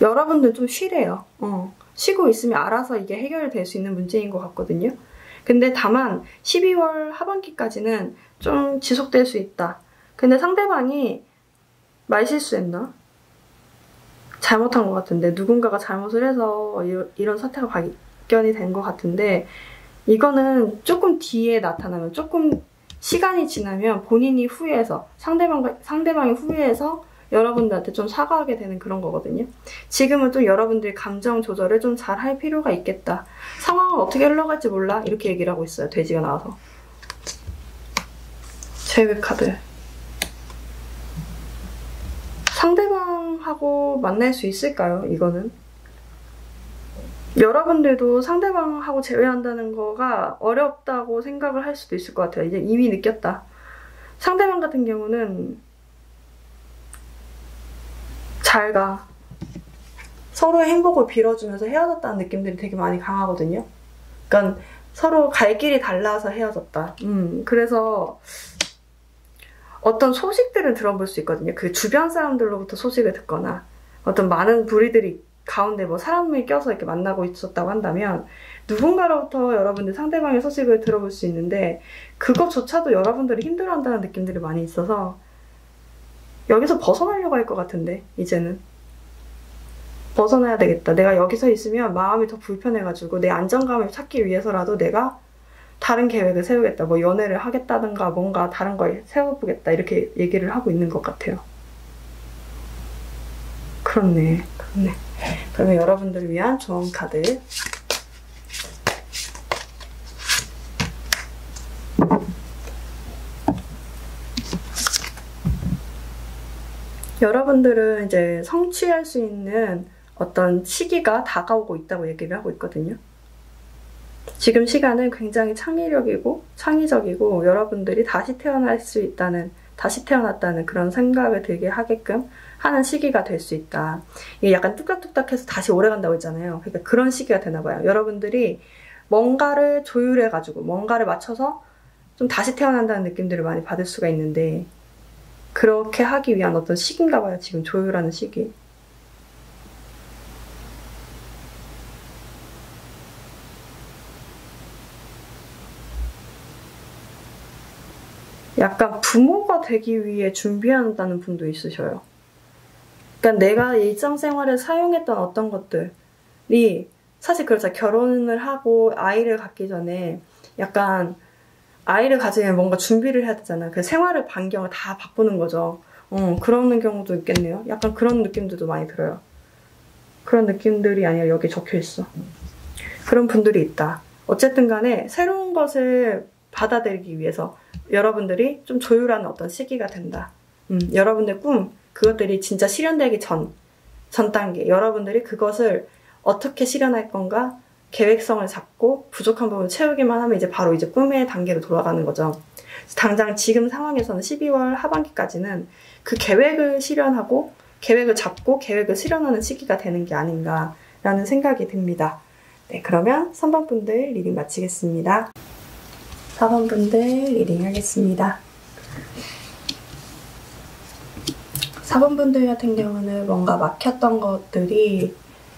여러분들 좀 쉬래요. 쉬고 있으면 알아서 이게 해결될 수 있는 문제인 것 같거든요. 근데 다만 12월 하반기까지는 좀 지속될 수 있다. 근데 상대방이 말실수했나? 잘못한 것 같은데 누군가가 잘못을 해서 이런 사태가 발견이 된 것 같은데 이거는 조금 뒤에 나타나면 조금 시간이 지나면 본인이 후회해서 상대방이 후회해서 여러분들한테 좀 사과하게 되는 그런 거거든요. 지금은 좀 여러분들이 감정 조절을 좀 잘 할 필요가 있겠다. 상황은 어떻게 흘러갈지 몰라. 이렇게 얘기를 하고 있어요. 돼지가 나와서. 제외 카드. 상대방하고 만날 수 있을까요? 이거는 여러분들도 상대방하고 재회한다는 거가 어렵다고 생각을 할 수도 있을 것 같아요. 이제 이미 느꼈다. 상대방 같은 경우는 잘 가. 서로의 행복을 빌어주면서 헤어졌다는 느낌들이 되게 많이 강하거든요. 그러니까 서로 갈 길이 달라서 헤어졌다. 그래서 어떤 소식들을 들어볼 수 있거든요. 그 주변 사람들로부터 소식을 듣거나 어떤 많은 부리들이 가운데 뭐 사람을 껴서 이렇게 만나고 있었다고 한다면 누군가로부터 여러분들 상대방의 소식을 들어볼 수 있는데 그것조차도 여러분들이 힘들어한다는 느낌들이 많이 있어서 여기서 벗어나려고 할 것 같은데 이제는 벗어나야 되겠다. 내가 여기서 있으면 마음이 더 불편해가지고 내 안정감을 찾기 위해서라도 내가 다른 계획을 세우겠다. 뭐 연애를 하겠다든가 뭔가 다른 걸 세워보겠다. 이렇게 얘기를 하고 있는 것 같아요. 그렇네. 그러면 여러분들을 위한 좋은 카드. 여러분들은 이제 성취할 수 있는 어떤 시기가 다가오고 있다고 얘기를 하고 있거든요. 지금 시간은 굉장히 창의력이고 창의적이고 여러분들이 다시 태어날 수 있다는, 다시 태어났다는 그런 생각을 들게 하게끔 하는 시기가 될 수 있다. 이게 약간 뚝딱뚝딱해서 다시 오래간다고 했잖아요. 그러니까 그런 시기가 되나 봐요. 여러분들이 뭔가를 조율해가지고 뭔가를 맞춰서 좀 다시 태어난다는 느낌들을 많이 받을 수가 있는데 그렇게 하기 위한 어떤 시기인가 봐요. 지금 조율하는 시기. 약간 부모가 되기 위해 준비한다는 분도 있으셔요. 그러니까 내가 일상생활에 사용했던 어떤 것들이 사실 그렇죠. 결혼을 하고 아이를 갖기 전에 약간 아이를 가지면 뭔가 준비를 해야 되잖아요. 그 생활의 반경을 다 바꾸는 거죠. 그런 경우도 있겠네요. 약간 그런 느낌들도 많이 들어요. 그런 느낌들이 아니라 여기 적혀 있어. 그런 분들이 있다. 어쨌든 간에 새로운 것을 받아들이기 위해서 여러분들이 좀 조율하는 어떤 시기가 된다. 여러분들 꿈, 그것들이 진짜 실현되기 전 단계. 여러분들이 그것을 어떻게 실현할 건가 계획성을 잡고 부족한 부분을 채우기만 하면 이제 바로 이제 꿈의 단계로 돌아가는 거죠. 당장 지금 상황에서는 12월 하반기까지는 그 계획을 실현하고 계획을 잡고 계획을 실현하는 시기가 되는 게 아닌가라는 생각이 듭니다. 네, 그러면 3번 분들 리딩 마치겠습니다. 4번 분들 리딩 하겠습니다. 4번 분들 같은 경우는 뭔가 막혔던 것들이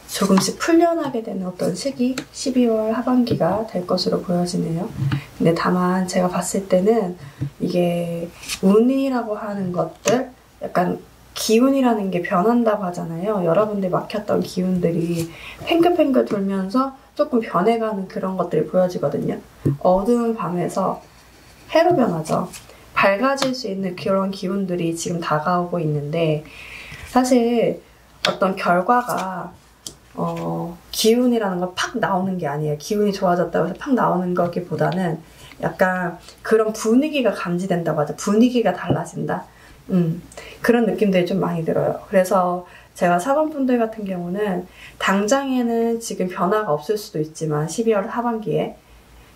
조금씩 풀려나게 되는 어떤 시기, 12월 하반기가 될 것으로 보여지네요. 근데 다만 제가 봤을 때는 이게 운이라고 하는 것들, 약간 기운이라는 게 변한다고 하잖아요. 여러분들 막혔던 기운들이 팽글팽글 돌면서 조금 변해가는 그런 것들이 보여지거든요. 어두운 밤에서 해로 변하죠. 밝아질 수 있는 그런 기운들이 지금 다가오고 있는데 사실 어떤 결과가 기운이라는 건 팍 나오는 게 아니에요. 기운이 좋아졌다고 해서 팍 나오는 거기보다는 약간 그런 분위기가 감지된다고 하죠. 분위기가 달라진다. 그런 느낌들이 좀 많이 들어요. 그래서 제가 4번 분들 같은 경우는 당장에는 지금 변화가 없을 수도 있지만 12월 하반기에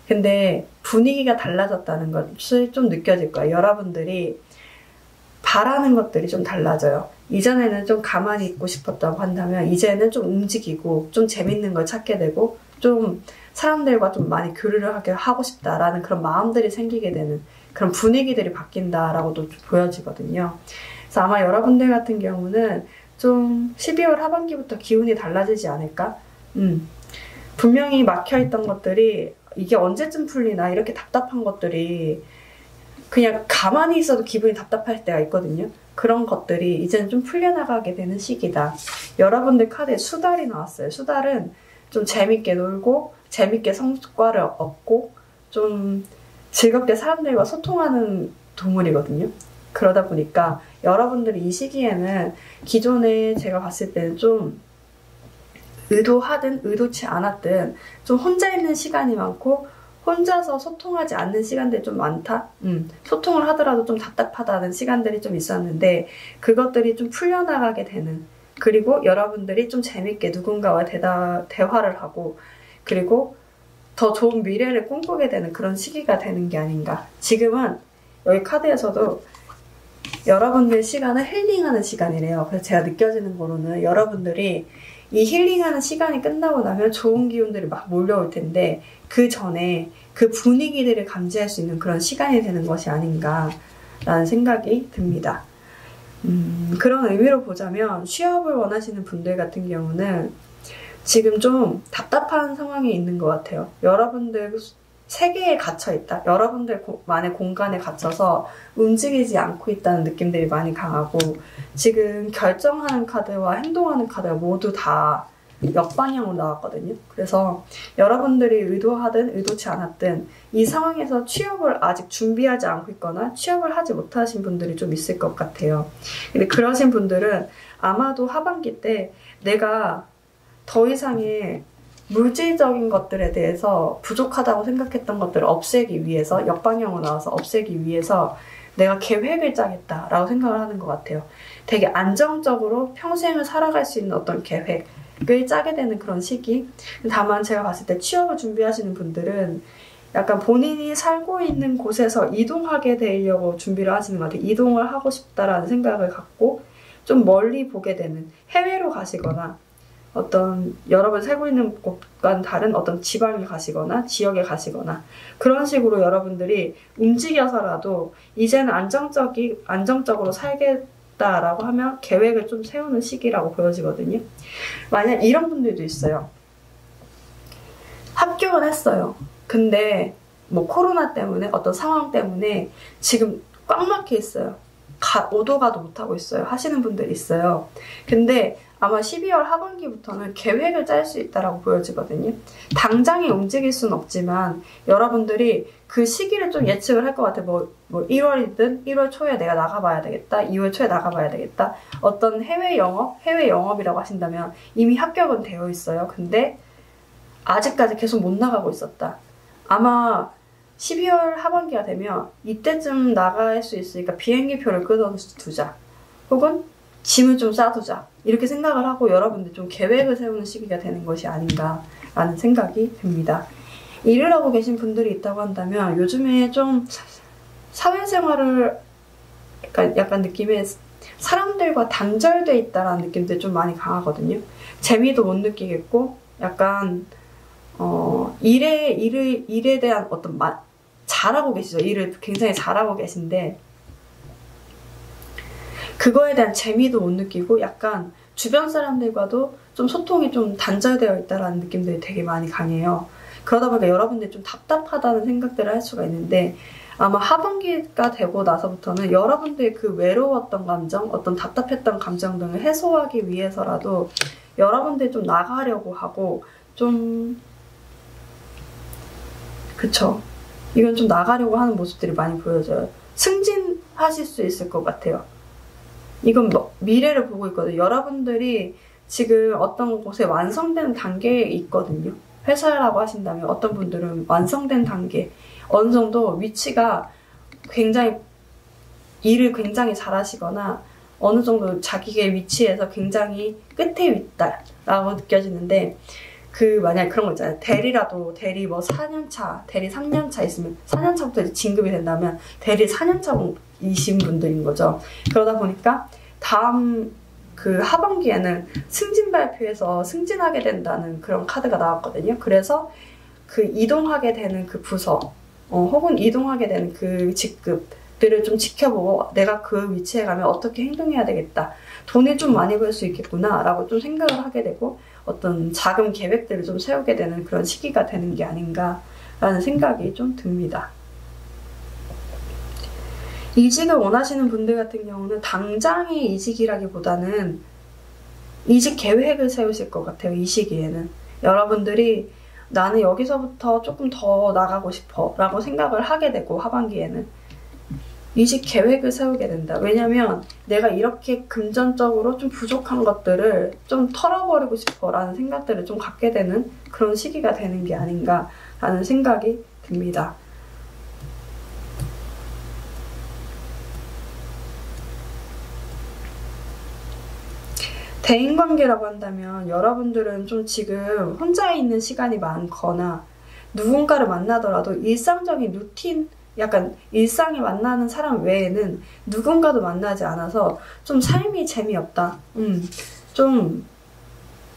근데 분위기가 달라졌다는 것이 좀 느껴질 거예요. 여러분들이 바라는 것들이 좀 달라져요. 이전에는 좀 가만히 있고 싶었다고 한다면 이제는 좀 움직이고 좀 재밌는 걸 찾게 되고 좀 사람들과 좀 많이 교류를 하고 싶다라는 그런 마음들이 생기게 되는 그런 분위기들이 바뀐다라고도 보여지거든요. 그래서 아마 여러분들 같은 경우는 좀 12월 하반기부터 기운이 달라지지 않을까? 분명히 막혀있던 것들이 이게 언제쯤 풀리나 이렇게 답답한 것들이 그냥 가만히 있어도 기분이 답답할 때가 있거든요. 그런 것들이 이제는 좀 풀려나가게 되는 시기다. 여러분들 카드에 수달이 나왔어요. 수달은 좀 재밌게 놀고 재밌게 성과를 얻고 좀 즐겁게 사람들과 소통하는 동물이거든요. 그러다 보니까 여러분들이 이 시기에는 기존에 제가 봤을 때는 좀 의도하든 의도치 않았든 좀 혼자 있는 시간이 많고 혼자서 소통하지 않는 시간들이 좀 많다? 소통을 하더라도 좀 답답하다는 시간들이 좀 있었는데 그것들이 좀 풀려나가게 되는, 그리고 여러분들이 좀 재밌게 누군가와 대화를 하고 그리고 더 좋은 미래를 꿈꾸게 되는 그런 시기가 되는 게 아닌가. 지금은 여기 카드에서도 여러분들의 시간을 힐링하는 시간이래요. 그래서 제가 느껴지는 거로는 여러분들이 이 힐링하는 시간이 끝나고 나면 좋은 기운들이 막 몰려올 텐데 그 전에 그 분위기들을 감지할 수 있는 그런 시간이 되는 것이 아닌가라는 생각이 듭니다. 그런 의미로 보자면 취업을 원하시는 분들 같은 경우는 지금 좀 답답한 상황에 있는 것 같아요. 여러분들 세계에 갇혀있다. 여러분들만의 공간에 갇혀서 움직이지 않고 있다는 느낌들이 많이 강하고 지금 결정하는 카드와 행동하는 카드가 모두 다 역방향으로 나왔거든요. 그래서 여러분들이 의도하든 의도치 않았든 이 상황에서 취업을 아직 준비하지 않고 있거나 취업을 하지 못하신 분들이 좀 있을 것 같아요. 근데 그러신 분들은 아마도 하반기 때 내가 더 이상의 물질적인 것들에 대해서 부족하다고 생각했던 것들을 없애기 위해서, 역방향으로 나와서 없애기 위해서 내가 계획을 짜겠다라고 생각을 하는 것 같아요. 되게 안정적으로 평생을 살아갈 수 있는 어떤 계획을 짜게 되는 그런 시기. 다만 제가 봤을 때 취업을 준비하시는 분들은 약간 본인이 살고 있는 곳에서 이동하게 되려고 준비를 하시는 것 같아요. 이동을 하고 싶다라는 생각을 갖고 좀 멀리 보게 되는, 해외로 가시거나 어떤 여러분 살고 있는 곳과는 다른 어떤 지방에 가시거나 지역에 가시거나 그런 식으로 여러분들이 움직여서라도 이제는 안정적으로 살겠다라고 하면 계획을 좀 세우는 시기라고 보여지거든요. 만약 이런 분들도 있어요. 합격은 했어요. 근데 뭐 코로나 때문에 어떤 상황 때문에 지금 꽉 막혀 있어요. 오도 가도 못하고 있어요. 하시는 분들이 있어요. 근데 아마 12월 하반기부터는 계획을 짤 수 있다라고 보여지거든요. 당장에 움직일 수는 없지만 여러분들이 그 시기를 좀 예측을 할 것 같아요. 뭐 1월이든 1월 초에 내가 나가봐야 되겠다. 2월 초에 나가봐야 되겠다. 어떤 해외 영업이라고 하신다면 이미 합격은 되어 있어요. 근데 아직까지 계속 못 나가고 있었다. 아마 12월 하반기가 되면 이때쯤 나갈 수 있으니까 비행기표를 끊어두자. 혹은 짐을 좀 싸두자. 이렇게 생각을 하고 여러분들 좀 계획을 세우는 시기가 되는 것이 아닌가라는 생각이 듭니다. 일을 하고 계신 분들이 있다고 한다면 요즘에 좀 사회생활을 약간 느낌에 사람들과 단절돼 있다라는 느낌들이 좀 많이 강하거든요. 재미도 못 느끼겠고 약간 일에 대한 어떤 잘하고 계시죠. 일을 굉장히 잘하고 계신데 그거에 대한 재미도 못 느끼고 약간 주변 사람들과도 좀 소통이 좀 단절되어 있다라는 느낌들이 되게 많이 강해요. 그러다 보니까 여러분들이 좀 답답하다는 생각들을 할 수가 있는데 아마 하반기가 되고 나서부터는 여러분들의 그 외로웠던 감정, 어떤 답답했던 감정 등을 해소하기 위해서라도 여러분들이 좀 나가려고 하고 그쵸. 이건 좀 나가려고 하는 모습들이 많이 보여져요. 승진하실 수 있을 것 같아요. 이건 미래를 보고 있거든요. 여러분들이 지금 어떤 곳에 완성된 단계에 있거든요. 회사라고 하신다면 어떤 분들은 완성된 단계, 어느 정도 위치가 일을 굉장히 잘하시거나 어느 정도 자기의 위치에서 굉장히 끝에 있다라고 느껴지는데 만약에 그런 거 있잖아요. 대리 4년차, 대리 3년차 있으면 4년차부터 이제 진급이 된다면 대리 4년차이신 분들인 거죠. 그러다 보니까 다음 그 하반기에는 승진 발표에서 승진하게 된다는 그런 카드가 나왔거든요. 그래서 그 이동하게 되는 그 부서, 혹은 이동하게 되는 그 직급들을 좀 지켜보고 내가 그 위치에 가면 어떻게 행동해야 되겠다. 돈을 좀 많이 벌 수 있겠구나 라고 좀 생각을 하게 되고 어떤 자금 계획들을 좀 세우게 되는 그런 시기가 되는 게 아닌가라는 생각이 좀 듭니다. 이직을 원하시는 분들 같은 경우는 당장의 이직이라기보다는 이직 계획을 세우실 것 같아요. 이 시기에는. 여러분들이 나는 여기서부터 조금 더 나가고 싶어 라고 생각을 하게 되고 하반기에는 이직 계획을 세우게 된다. 왜냐면 내가 이렇게 금전적으로 좀 부족한 것들을 좀 털어버리고 싶어 라는 생각들을 좀 갖게 되는 그런 시기가 되는 게 아닌가라는 생각이 듭니다. 대인관계라고 한다면 여러분들은 좀 지금 혼자 있는 시간이 많거나 누군가를 만나더라도 일상적인 루틴, 약간 일상에 만나는 사람 외에는 누군가도 만나지 않아서 좀 삶이 재미없다, 좀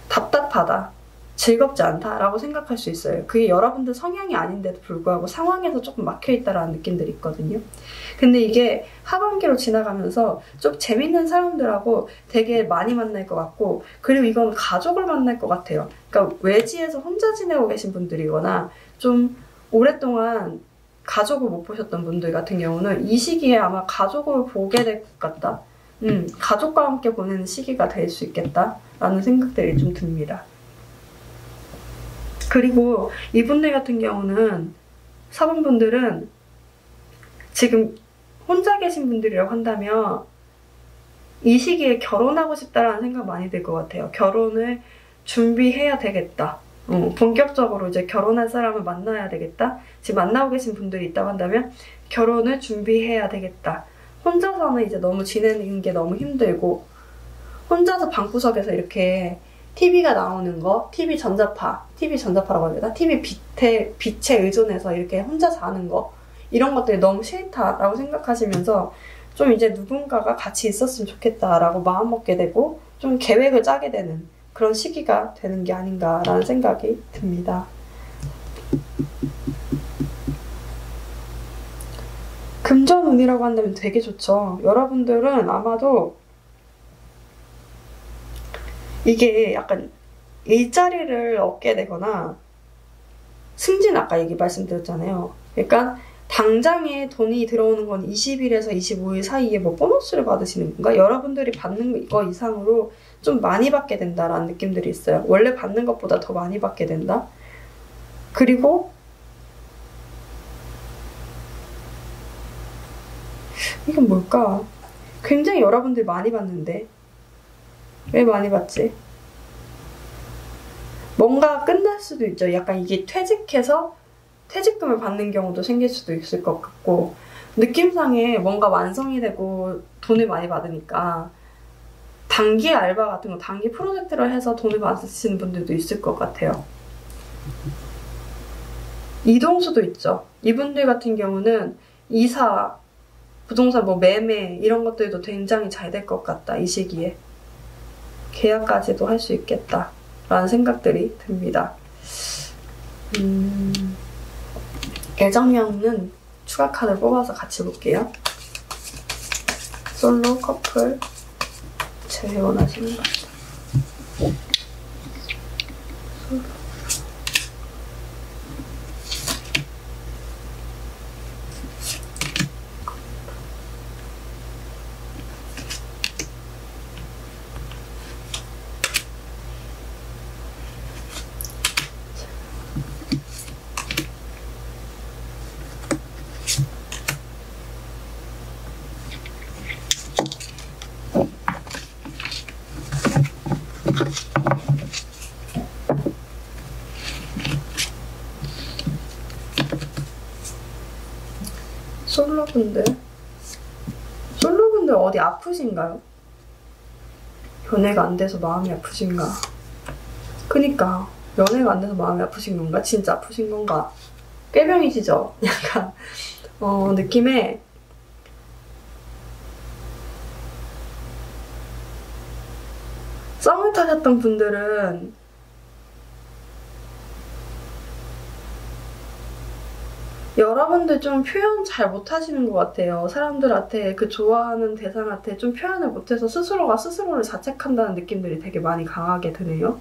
답답하다, 즐겁지 않다라고 생각할 수 있어요. 그게 여러분들 성향이 아닌데도 불구하고 상황에서 조금 막혀있다라는 느낌들이 있거든요. 근데 이게 하반기로 지나가면서 좀 재밌는 사람들하고 되게 많이 만날 것 같고, 그리고 이건 가족을 만날 것 같아요. 그러니까 외지에서 혼자 지내고 계신 분들이거나 좀 오랫동안 가족을 못 보셨던 분들 같은 경우는 이 시기에 아마 가족을 보게 될 것 같다. 가족과 함께 보내는 시기가 될 수 있겠다라는 생각들이 좀 듭니다. 그리고 이분들 같은 경우는, 사번분들은 지금 혼자 계신 분들이라고 한다면 이 시기에 결혼하고 싶다라는 생각 많이 들 것 같아요. 결혼을 준비해야 되겠다. 본격적으로 이제 결혼할 사람을 만나야 되겠다. 지금 만나고 계신 분들이 있다고 한다면 결혼을 준비해야 되겠다. 혼자서는 이제 너무 지내는 게 너무 힘들고, 혼자서 방구석에서 이렇게 TV가 나오는 거, TV 전자파라고 해야 되나? TV 빛에 의존해서 이렇게 혼자 사는 거, 이런 것들이 너무 싫다라고 생각하시면서 좀 이제 누군가가 같이 있었으면 좋겠다라고 마음먹게 되고 좀 계획을 짜게 되는 그런 시기가 되는 게 아닌가라는 생각이 듭니다. 금전운이라고 한다면 되게 좋죠. 여러분들은 아마도 이게 약간 일자리를 얻게 되거나, 승진 아까 얘기 말씀드렸잖아요. 그러니까 당장에 돈이 들어오는 건 20일에서 25일 사이에 뭐 보너스를 받으시는 건가? 여러분들이 받는 거 이상으로 좀 많이 받게 된다라는 느낌들이 있어요. 원래 받는 것보다 더 많이 받게 된다. 그리고 이건 뭘까? 굉장히 여러분들이 많이 받는데 왜 많이 받지? 뭔가 끝날 수도 있죠. 약간 이게 퇴직해서 퇴직금을 받는 경우도 생길 수도 있을 것 같고, 느낌상에 뭔가 완성이 되고 돈을 많이 받으니까 단기 알바 같은 거, 단기 프로젝트를 해서 돈을 받으시는 분들도 있을 것 같아요. 이동수도 있죠. 이분들 같은 경우는 이사, 부동산 뭐 매매 이런 것들도 굉장히 잘 될 것 같다. 이 시기에 계약까지도 할 수 있겠다 라는 생각들이 듭니다. 애정명은 추가 카드를 뽑아서 같이 볼게요. 솔로, 커플, 제일 원하시는 것 같아요. 솔로. 솔로분들 어디 아프신가요? 연애가 안 돼서 마음이 아프신가? 그니까 연애가 안 돼서 마음이 아프신 건가? 진짜 아프신 건가? 꾀병이시죠? 약간 느낌에 썸을 타셨던 분들은 여러분들 좀 표현 잘 못하시는 것 같아요. 사람들한테, 그 좋아하는 대상한테 좀 표현을 못해서 스스로가 스스로를 자책한다는 느낌들이 되게 많이 강하게 드네요.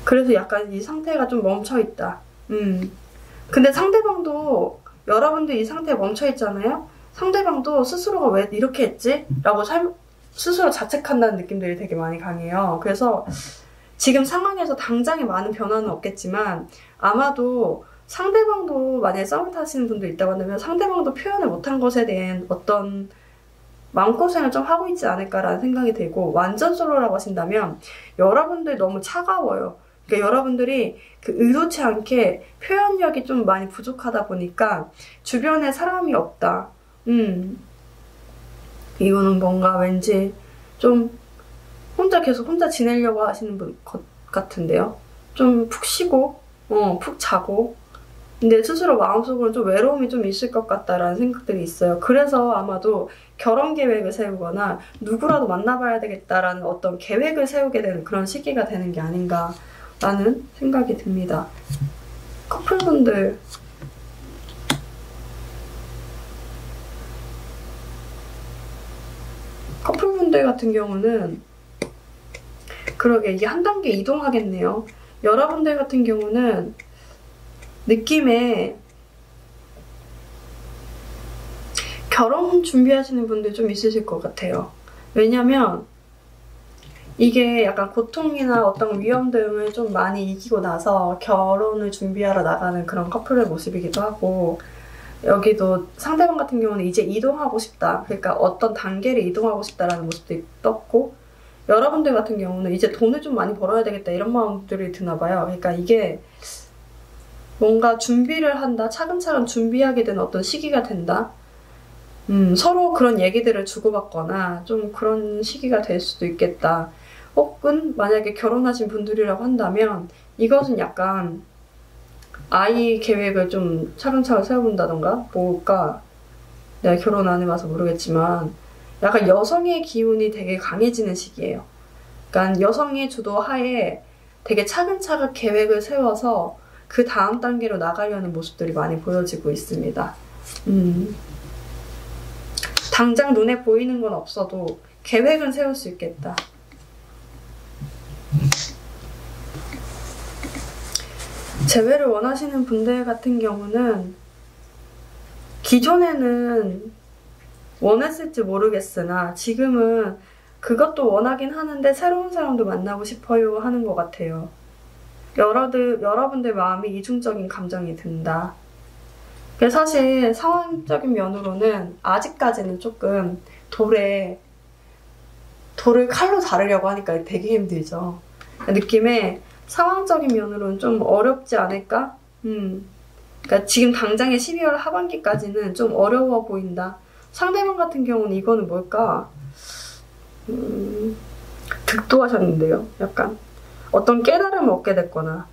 그래서 약간 이 상태가 좀 멈춰있다. 근데 상대방도, 여러분들 이 상태에 멈춰있잖아요? 상대방도 스스로가 왜 이렇게 했지? 라고 스스로 자책한다는 느낌들이 되게 많이 강해요. 그래서 지금 상황에서 당장에 많은 변화는 없겠지만 아마도 상대방도 만약에 썸을 타시는 분도 있다고 한다면 상대방도 표현을 못한 것에 대한 어떤 마음고생을 좀 하고 있지 않을까라는 생각이 들고, 완전 솔로라고 하신다면 여러분들 너무 차가워요. 그러니까 여러분들이 그 의도치 않게 표현력이 좀 많이 부족하다 보니까 주변에 사람이 없다. 이거는 뭔가 왠지 좀 계속 혼자 지내려고 하시는 분 같은데요. 좀 푹 쉬고, 푹 자고, 근데 스스로 마음속으로는 좀 외로움이 좀 있을 것 같다라는 생각들이 있어요. 그래서 아마도 결혼 계획을 세우거나 누구라도 만나봐야 되겠다라는 어떤 계획을 세우게 되는 그런 시기가 되는 게 아닌가라는 생각이 듭니다. 커플분들 같은 경우는 그러게 이게 한 단계 이동하겠네요. 여러분들 같은 경우는 느낌에 결혼 준비하시는 분들 좀 있으실 것 같아요. 왜냐면 이게 약간 고통이나 어떤 위험 등을 좀 많이 이기고 나서 결혼을 준비하러 나가는 그런 커플의 모습이기도 하고, 여기도 상대방 같은 경우는 이제 이동하고 싶다. 그러니까 어떤 단계를 이동하고 싶다라는 모습도 떴고, 여러분들 같은 경우는 이제 돈을 좀 많이 벌어야 되겠다 이런 마음들이 드나 봐요. 그러니까 이게 뭔가 준비를 한다, 차근차근 준비하게 되는 어떤 시기가 된다. 서로 그런 얘기들을 주고받거나 좀 그런 시기가 될 수도 있겠다. 혹은 만약에 결혼하신 분들이라고 한다면 이것은 약간 아이 계획을 좀 차근차근 세워본다던가, 뭘까? 내가 결혼 안 해봐서 모르겠지만 약간 여성의 기운이 되게 강해지는 시기예요. 그러니까 여성의 주도 하에 되게 차근차근 계획을 세워서 그 다음 단계로 나가려는 모습들이 많이 보여지고 있습니다. 당장 눈에 보이는 건 없어도 계획은 세울 수 있겠다. 재회를 원하시는 분들 같은 경우는 기존에는 원했을지 모르겠으나 지금은 그것도 원하긴 하는데 새로운 사람도 만나고 싶어요 하는 것 같아요. 여러분들 마음이 이중적인 감정이 든다. 사실 상황적인 면으로는 아직까지는 조금 돌을 칼로 자르려고 하니까 되게 힘들죠. 느낌에 상황적인 면으로는 좀 어렵지 않을까? 그러니까 지금 당장의 12월 하반기까지는 좀 어려워 보인다. 상대방 같은 경우는 이거는 뭘까? 득도하셨는데요. 약간 어떤 깨달음을 얻게 됐거나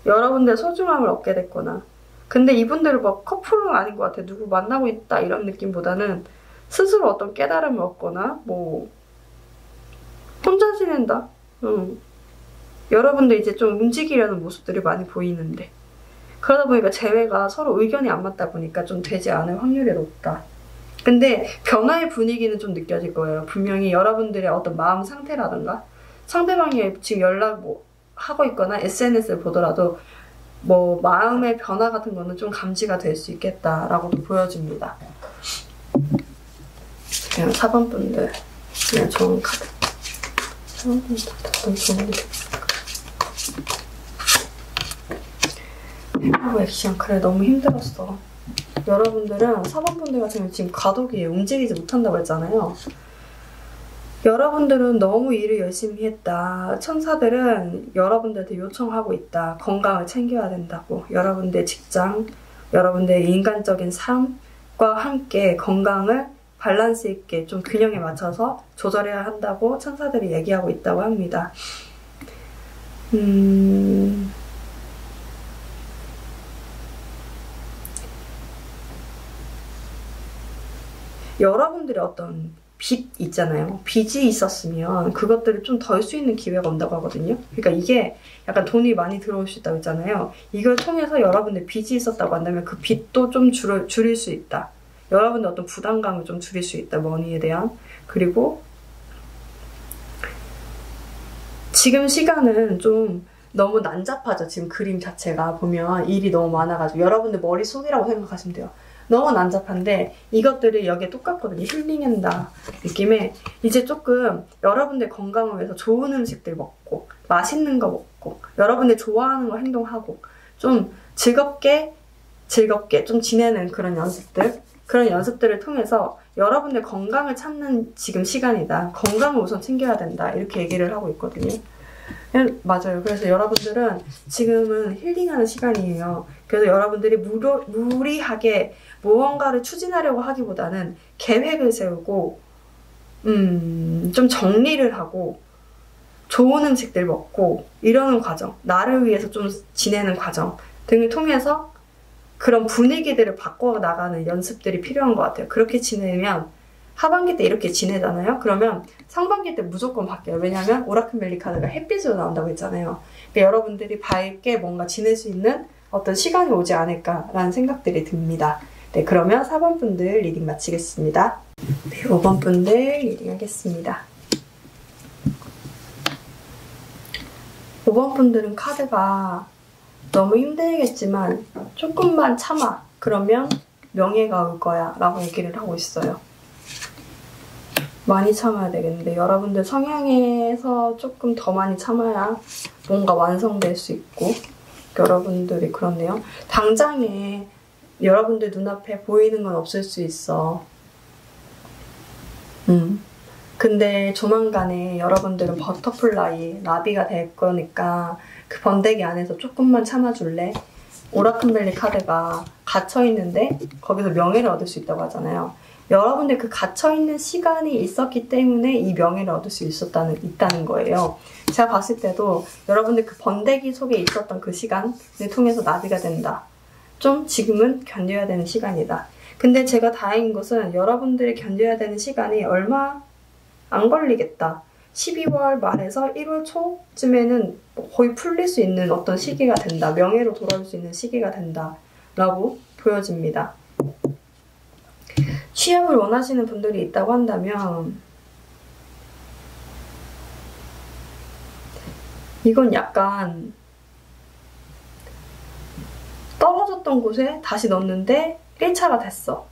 여러분들의 소중함을 얻게 됐거나, 근데 이분들은 막 커플은 아닌 것 같아. 누구 만나고 있다 이런 느낌보다는 스스로 어떤 깨달음을 얻거나 뭐 혼자 지낸다. 여러분들 이제 좀 움직이려는 모습들이 많이 보이는데, 그러다 보니까 재회가 서로 의견이 안 맞다 보니까 좀 되지 않을 확률이 높다. 근데 변화의 분위기는 좀 느껴질 거예요. 분명히 여러분들의 어떤 마음 상태라든가 상대방이 지금 연락 뭐 하고 있거나 SNS를 보더라도 뭐 마음의 변화 같은 거는 좀 감지가 될 수 있겠다라고도 보여집니다. 그냥 4번 분들 그냥 좋은 카드. 4번 분들 어떤 좋은 게 행복 액션. 그래, 너무 힘들었어. 여러분들은 4번 분들 같은 경우 지금 과도기에 움직이지 못한다고 했잖아요. 여러분들은 너무 일을 열심히 했다. 천사들은 여러분들한테 요청하고 있다. 건강을 챙겨야 된다고. 여러분들의 직장, 여러분들의 인간적인 삶과 함께 건강을 밸런스 있게 좀 균형에 맞춰서 조절해야 한다고 천사들이 얘기하고 있다고 합니다. 여러분들의 어떤 빚 있잖아요. 빚이 있었으면 그것들을 좀 덜 수 있는 기회가 온다고 하거든요. 그러니까 이게 약간 돈이 많이 들어올 수 있다고 했잖아요. 이걸 통해서 여러분들 빚이 있었다고 한다면 그 빚도 좀 줄일 수 있다. 여러분들 어떤 부담감을 좀 줄일 수 있다. 머니에 대한. 그리고 지금 시간은 좀 너무 난잡하죠. 지금 그림 자체가 보면 일이 너무 많아가지고 여러분들 머릿속이라고 생각하시면 돼요. 너무 난잡한데 이것들이 여기에 똑같거든요. 힐링한다 느낌에 이제 조금 여러분들 건강을 위해서 좋은 음식들 먹고 맛있는 거 먹고 여러분들 좋아하는 거 행동하고 좀 즐겁게 좀 지내는 그런 연습들을 통해서 여러분들 건강을 찾는 지금 시간이다. 건강을 우선 챙겨야 된다. 이렇게 얘기를 하고 있거든요. 맞아요. 그래서 여러분들은 지금은 힐링하는 시간이에요. 그래서 여러분들이 무리하게 무언가를 추진하려고 하기보다는 계획을 세우고 좀 정리를 하고 좋은 음식들 먹고 이러는 과정, 나를 위해서 좀 지내는 과정 등을 통해서 그런 분위기들을 바꿔 나가는 연습들이 필요한 것 같아요. 그렇게 지내면 하반기 때 이렇게 지내잖아요. 그러면 상반기 때 무조건 바뀌어요. 왜냐하면 오라클 카드가 햇빛으로 나온다고 했잖아요. 그러니까 여러분들이 밝게 뭔가 지낼 수 있는 어떤 시간이 오지 않을까라는 생각들이 듭니다. 네, 그러면 4번 분들 리딩 마치겠습니다. 네, 5번 분들 리딩 하겠습니다. 5번 분들은 카드가 너무 힘들겠지만 조금만 참아. 그러면 명예가 올 거야 라고 얘기를 하고 있어요. 많이 참아야 되겠는데 여러분들 성향에서 조금 더 많이 참아야 뭔가 완성될 수 있고 여러분들이 그렇네요. 당장에 여러분들 눈앞에 보이는 건 없을 수 있어. 근데 조만간에 여러분들은 버터플라이, 나비가 될 거니까 그 번데기 안에서 조금만 참아줄래? 오라클 카드가 갇혀있는데 거기서 명예를 얻을 수 있다고 하잖아요. 여러분들 그 갇혀있는 시간이 있었기 때문에 이 명예를 얻을 수 있다는 거예요. 제가 봤을 때도 여러분들 그 번데기 속에 있었던 그 시간을 통해서 나비가 된다. 좀 지금은 견뎌야 되는 시간이다. 근데 제가 다행인 것은 여러분들이 견뎌야 되는 시간이 얼마 안 걸리겠다. 12월 말에서 1월 초쯤에는 거의 풀릴 수 있는 어떤 시기가 된다. 명예로 돌아올 수 있는 시기가 된다. 라고 보여집니다. 취업을 원하시는 분들이 있다고 한다면 이건 약간 떨어졌던 곳에 다시 넣었는데 1차가 됐어.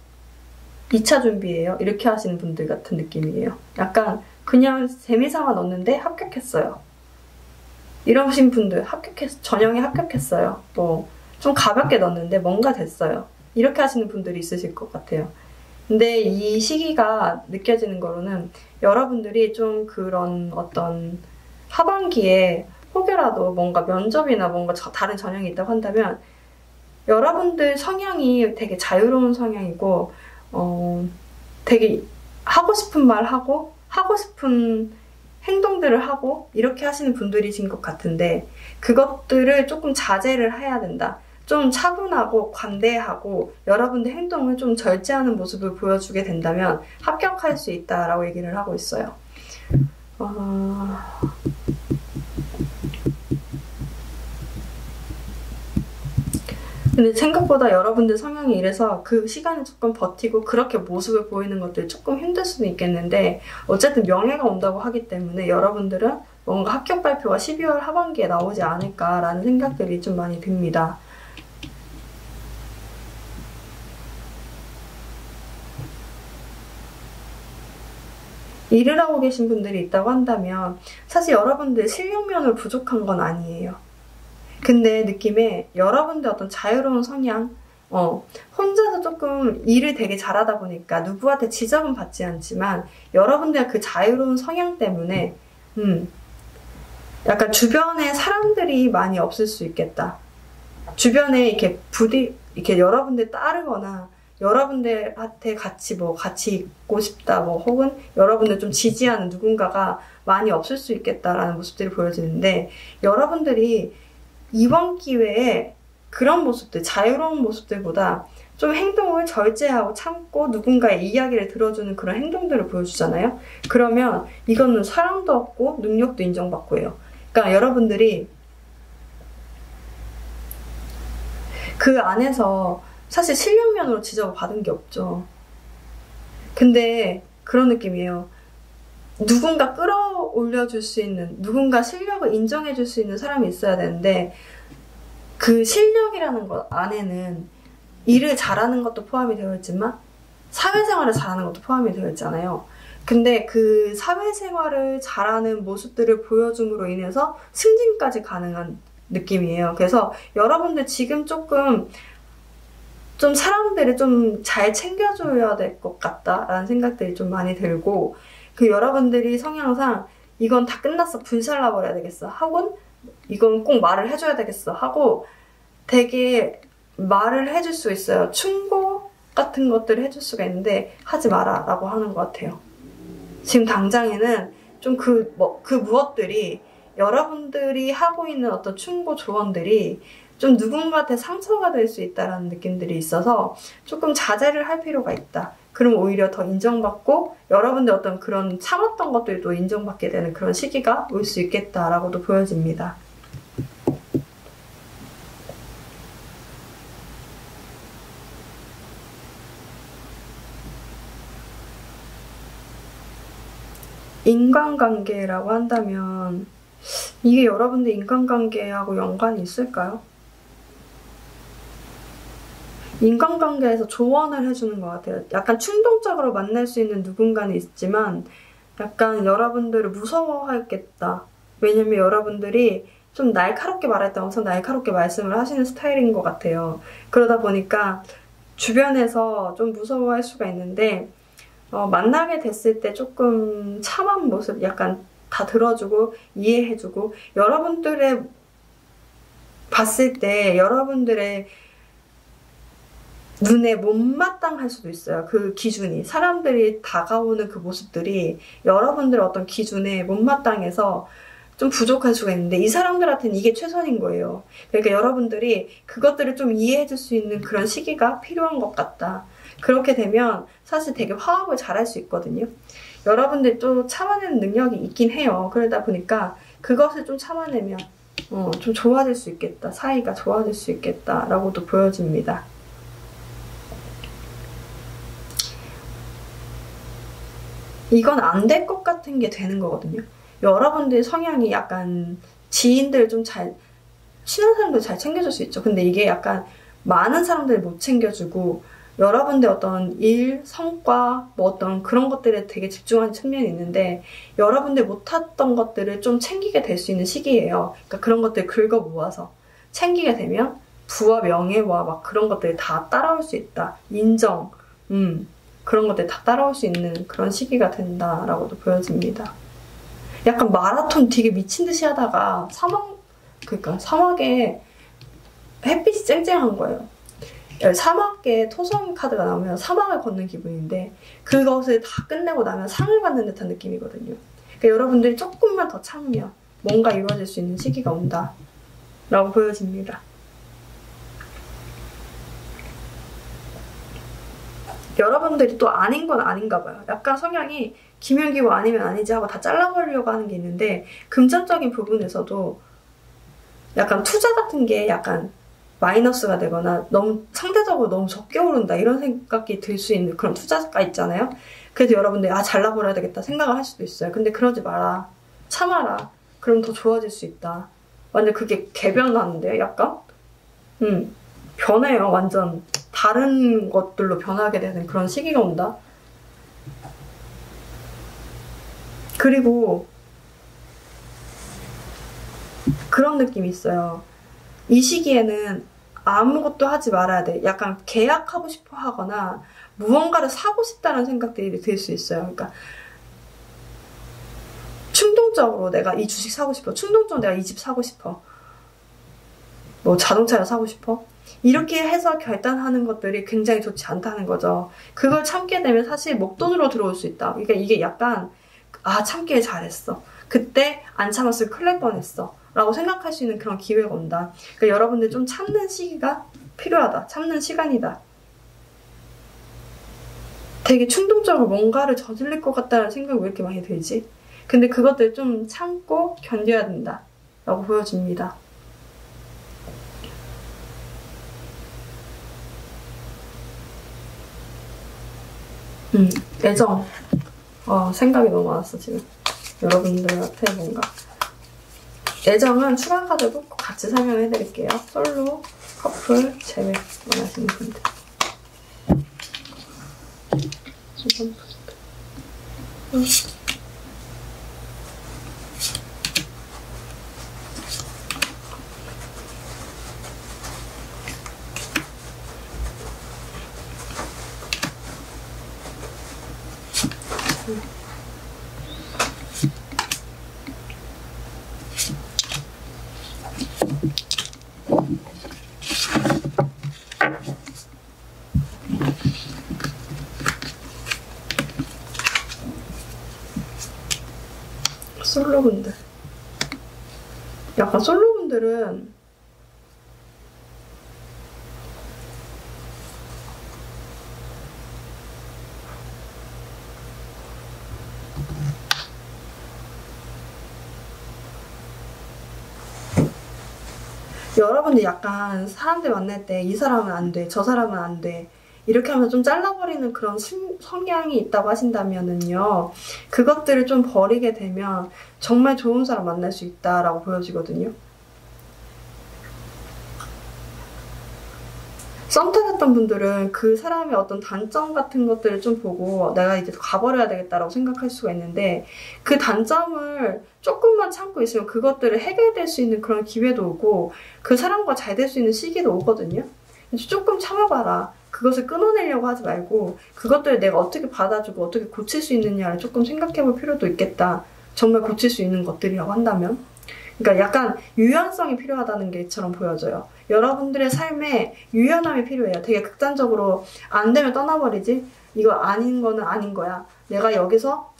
2차 준비예요. 이렇게 하시는 분들 같은 느낌이에요. 약간 그냥 재미삼아 넣었는데 합격했어요. 이러신 분들 전형에 합격했어요. 뭐 좀 가볍게 넣었는데 뭔가 됐어요. 이렇게 하시는 분들이 있으실 것 같아요. 근데 이 시기가 느껴지는 거로는 여러분들이 좀 그런 어떤 하반기에 혹여라도 뭔가 면접이나 뭔가 다른 전형이 있다고 한다면 여러분들 성향이 되게 자유로운 성향이고 되게 하고 싶은 말 하고 싶은 행동들을 하고 이렇게 하시는 분들이신 것 같은데 그것들을 조금 자제를 해야 된다. 좀 차분하고 관대하고 여러분들 행동을 좀 절제하는 모습을 보여주게 된다면 합격할 수 있다라고 얘기를 하고 있어요. 근데 생각보다 여러분들 성향이 이래서 그 시간을 조금 버티고 그렇게 모습을 보이는 것들이 조금 힘들 수는 있겠는데 어쨌든 명예가 온다고 하기 때문에 여러분들은 뭔가 합격 발표가 12월 하반기에 나오지 않을까라는 생각들이 좀 많이 듭니다. 일을 하고 계신 분들이 있다고 한다면 사실 여러분들 실력면으로 부족한 건 아니에요. 근데 느낌에 여러분들 어떤 자유로운 성향, 혼자서 조금 일을 되게 잘하다 보니까 누구한테 지적은 받지 않지만 여러분들의 그 자유로운 성향 때문에 약간 주변에 사람들이 많이 없을 수 있겠다. 주변에 이렇게 이렇게 여러분들 따르거나 여러분들한테 같이 있고 싶다, 혹은 여러분들 좀 지지하는 누군가가 많이 없을 수 있겠다라는 모습들이 보여지는데 여러분들이 이번 기회에 그런 모습들, 자유로운 모습들보다 좀 행동을 절제하고 참고 누군가의 이야기를 들어주는 그런 행동들을 보여주잖아요. 그러면 이거는 사랑도 없고 능력도 인정받고 해요. 그러니까 여러분들이 그 안에서 사실 실력면으로 지적을 받은 게 없죠. 근데 그런 느낌이에요. 누군가 끌어올려줄 수 있는, 누군가 실력을 인정해줄 수 있는 사람이 있어야 되는데 그 실력이라는 것 안에는 일을 잘하는 것도 포함이 되어 있지만 사회생활을 잘하는 것도 포함이 되어 있잖아요. 근데 그 사회생활을 잘하는 모습들을 보여줌으로 인해서 승진까지 가능한 느낌이에요. 그래서 여러분들 지금 조금 좀 사람들을 좀 잘 챙겨줘야 될 것 같다라는 생각들이 좀 많이 들고 그 여러분들이 성향상 이건 다 끝났어. 불살라버려야 되겠어. 하곤 이건 꼭 말을 해줘야 되겠어. 하고 되게 말을 해줄 수 있어요. 충고 같은 것들을 해줄 수가 있는데 하지 마라 라고 하는 것 같아요. 지금 당장에는 좀 그 무엇들이 여러분들이 하고 있는 어떤 충고 조언들이 좀 누군가한테 상처가 될 수 있다는 느낌들이 있어서 조금 자제를 할 필요가 있다. 그럼 오히려 더 인정받고 여러분들 어떤 그런 참았던 것들도 인정받게 되는 그런 시기가 올 수 있겠다라고도 보여집니다. 인간관계라고 한다면 이게 여러분들 인간관계하고 연관이 있을까요? 인간관계에서 조언을 해주는 것 같아요. 약간 충동적으로 만날 수 있는 누군가는 있지만 약간 여러분들을 무서워하겠다. 왜냐면 여러분들이 좀 날카롭게 말할 때 엄청 날카롭게 말씀을 하시는 스타일인 것 같아요. 그러다 보니까 주변에서 좀 무서워할 수가 있는데 만나게 됐을 때 조금 참한 모습 약간 다 들어주고 이해해주고 여러분들의 봤을 때 여러분들의 눈에 못마땅할 수도 있어요. 그 기준이 사람들이 다가오는 그 모습들이 여러분들의 어떤 기준에 못마땅해서 좀 부족할 수가 있는데 이 사람들한테는 이게 최선인 거예요. 그러니까 여러분들이 그것들을 좀 이해해줄 수 있는 그런 시기가 필요한 것 같다. 그렇게 되면 사실 되게 화합을 잘할 수 있거든요. 여러분들 또 참아내는 능력이 있긴 해요. 그러다 보니까 그것을 좀 참아내면 좀 좋아질 수 있겠다. 사이가 좋아질 수 있겠다라고도 보여집니다. 이건 안 될 것 같은 게 되는 거거든요. 여러분들 성향이 약간 지인들 좀 잘, 친한 사람들 잘 챙겨줄 수 있죠. 근데 이게 약간 많은 사람들 못 챙겨주고 여러분들 어떤 일, 성과, 뭐 어떤 그런 것들에 되게 집중하는 측면이 있는데 여러분들 못했던 것들을 좀 챙기게 될 수 있는 시기예요. 그러니까 그런 것들 긁어 모아서 챙기게 되면 부와 명예와 막 그런 것들이 다 따라올 수 있다. 인정, 그런 것들이 다 따라올 수 있는 그런 시기가 된다라고도 보여집니다. 약간 마라톤 되게 미친 듯이 하다가 사막에 햇빛이 쨍쨍한 거예요. 사막에 토성 카드가 나오면 사막을 걷는 기분인데 그것을 다 끝내고 나면 상을 받는 듯한 느낌이거든요. 그러니까 여러분들이 조금만 더 참으면 뭔가 이루어질 수 있는 시기가 온다 라고 보여집니다. 여러분들이 또 아닌 건 아닌가 봐요. 약간 성향이 김연기고 아니면 아니지 하고 다 잘라버리려고 하는 게 있는데 금전적인 부분에서도 약간 투자 같은 게 약간 마이너스가 되거나 너무 상대적으로 너무 적게 오른다 이런 생각이 들 수 있는 그런 투자가 있잖아요. 그래서 여러분들이 잘라버려야 되겠다 생각을 할 수도 있어요. 근데 그러지 마라. 참아라. 그럼 더 좋아질 수 있다. 완전 그게 개변하는데요. 약간? 변해요. 완전 다른 것들로 변하게 되는 그런 시기가 온다. 그리고 그런 느낌이 있어요. 이 시기에는 아무것도 하지 말아야 돼. 약간 계약하고 싶어 하거나 무언가를 사고 싶다는 생각들이 들 수 있어요. 그러니까 충동적으로 내가 이 주식 사고 싶어. 충동적으로 내가 이 집 사고 싶어. 뭐 자동차를 사고 싶어. 이렇게 해서 결단하는 것들이 굉장히 좋지 않다는 거죠. 그걸 참게 되면 사실 목돈으로 들어올 수 있다. 그러니까 이게 약간 참길 잘했어. 그때 안 참았으면 큰일 날 뻔했어. 라고 생각할 수 있는 그런 기회가 온다. 그러니까 여러분들 좀 참는 시기가 필요하다. 참는 시간이다. 되게 충동적으로 뭔가를 저질릴 것 같다는 생각이 왜 이렇게 많이 들지? 근데 그것들 좀 참고 견뎌야 된다. 라고 보여집니다. 애정. 생각이 너무 많았어, 지금. 여러분들한테 뭔가. 애정은 추가 카드 꼭 같이 설명해드릴게요. 솔로, 커플, 제외 원하시는 분들. 솔로분들. 약간 솔로분들은 여러분들 약간 사람들 만날 때 이 사람은 안 돼, 저 사람은 안 돼, 이렇게 하면 좀 잘라버리는 그런 성향이 있다고 하신다면은요, 그것들을 좀 버리게 되면 정말 좋은 사람 만날 수 있다라고 보여지거든요. 썸 타셨던 분들은 그 사람의 어떤 단점 같은 것들을 좀 보고 내가 이제 가버려야 되겠다라고 생각할 수가 있는데, 그 단점을 조금만 참고 있으면 그것들을 해결될 수 있는 그런 기회도 오고 그 사람과 잘 될 수 있는 시기도 오거든요. 조금 참아봐라. 그것을 끊어내려고 하지 말고 그것들을 내가 어떻게 받아주고 어떻게 고칠 수 있느냐를 조금 생각해볼 필요도 있겠다. 정말 고칠 수 있는 것들이라고 한다면. 그러니까 약간 유연성이 필요하다는 게처럼 보여져요. 여러분들의 삶에 유연함이 필요해요. 되게 극단적으로 안 되면 떠나버리지, 이거 아닌 거는 아닌 거야, 내가 여기서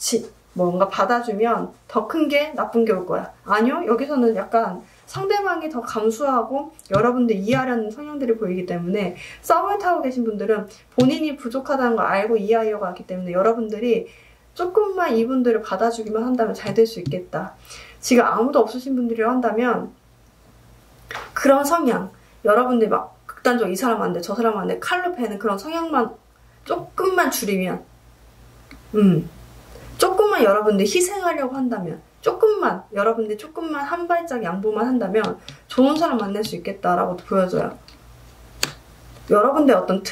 뭔가 받아주면 더 큰 게 나쁜 게 올 거야. 아니요, 여기서는 약간 상대방이 더 감수하고 여러분들 이해하려는 성향들이 보이기 때문에 썸을 타고 계신 분들은 본인이 부족하다는 걸 알고 이해하려고 하기 때문에 여러분들이 조금만 이분들을 받아주기만 한다면 잘 될 수 있겠다. 지금 아무도 없으신 분들이라 한다면 그런 성향, 여러분들이 막 극단적으로 이 사람 안 돼, 저 사람 안 돼, 칼로 패는 그런 성향만 조금만 줄이면, 조금만 여러분들 희생하려고 한다면, 여러분들 조금만 한 발짝 양보만 한다면 좋은 사람 만날 수 있겠다라고 보여져요. 여러분들의 어떤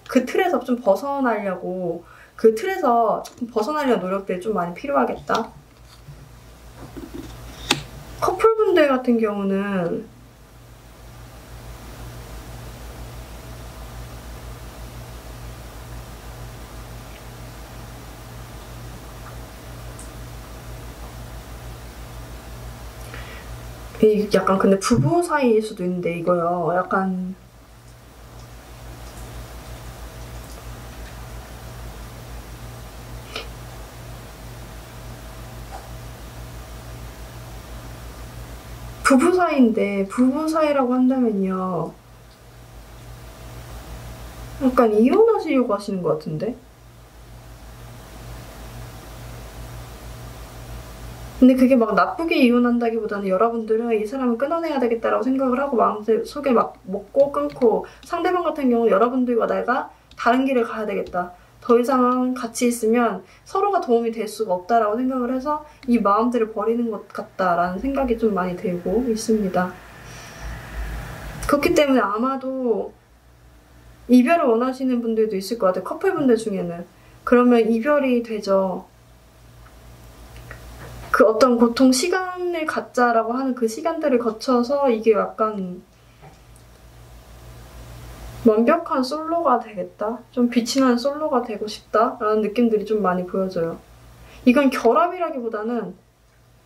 그 틀에서 좀 벗어나려고, 그 틀에서 조금 벗어나려는 노력들이 좀 많이 필요하겠다. 커플분들 같은 경우는 약간 근데 부부 사이일 수도 있는데 이거요. 약간 부부 사이인데 부부 사이라고 한다면요. 약간 이혼하시려고 하시는 것 같은데? 근데 그게 막 나쁘게 이혼한다기보다는 여러분들은 이 사람을 끊어내야 되겠다라고 생각을 하고 마음속에 막 먹고 끊고, 상대방 같은 경우 여러분들과 내가 다른 길을 가야 되겠다, 더 이상 같이 있으면 서로가 도움이 될 수가 없다라고 생각을 해서 이 마음들을 버리는 것 같다라는 생각이 좀 많이 들고 있습니다. 그렇기 때문에 아마도 이별을 원하시는 분들도 있을 것 같아요. 커플분들 중에는. 그러면 이별이 되죠. 그 어떤 고통 시간을 갖자라고 하는 그 시간들을 거쳐서 이게 약간 완벽한 솔로가 되겠다, 좀 빛이 나는 솔로가 되고 싶다라는 느낌들이 좀 많이 보여져요. 이건 결합이라기보다는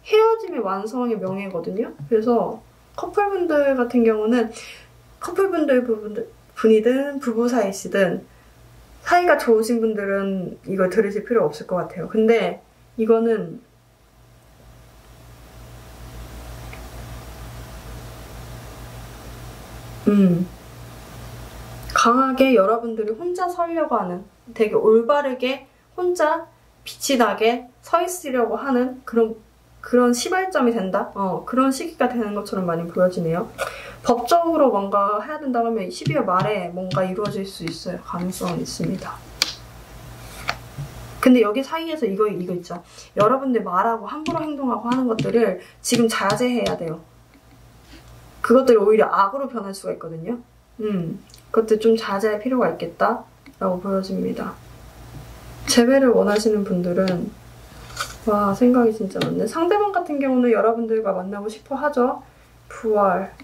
헤어짐의 완성의 명예거든요. 그래서 커플분들 같은 경우는 분이든 부부 사이시든 사이가 좋으신 분들은 이걸 들으실 필요 없을 것 같아요. 근데 이거는 강하게 여러분들이 혼자 서려고 하는, 되게 올바르게 혼자 빛이 나게 서 있으려고 하는 그런 시발점이 된다? 그런 시기가 되는 것처럼 많이 보여지네요. 법적으로 뭔가 해야 된다고 하면 12월 말에 뭔가 이루어질 수 있어요. 가능성은 있습니다. 근데 여기 사이에서 이거 있죠. 여러분들 말하고 함부로 행동하고 하는 것들을 지금 자제해야 돼요. 그것들이 오히려 악으로 변할 수가 있거든요. 그것들 좀 자제할 필요가 있겠다라고 보여집니다. 재회를 원하시는 분들은 와, 생각이 진짜 많네. 상대방 같은 경우는 여러분들과 만나고 싶어 하죠. 부활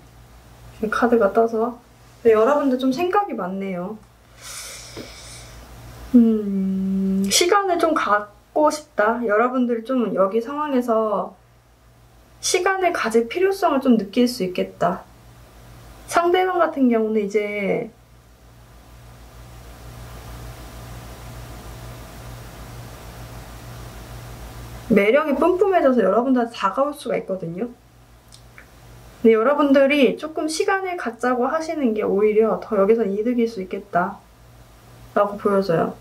카드가 떠서. 근데 여러분들 좀 생각이 많네요. 시간을 좀 갖고 싶다. 여러분들이 좀 여기 상황에서 시간을 가질 필요성을 좀 느낄 수 있겠다. 상대방 같은 경우는 이제 매력이 뿜뿜해져서 여러분들한테 다가올 수가 있거든요. 근데 여러분들이 조금 시간을 갖자고 하시는 게 오히려 더 여기서 이득일 수 있겠다 라고 보여져요.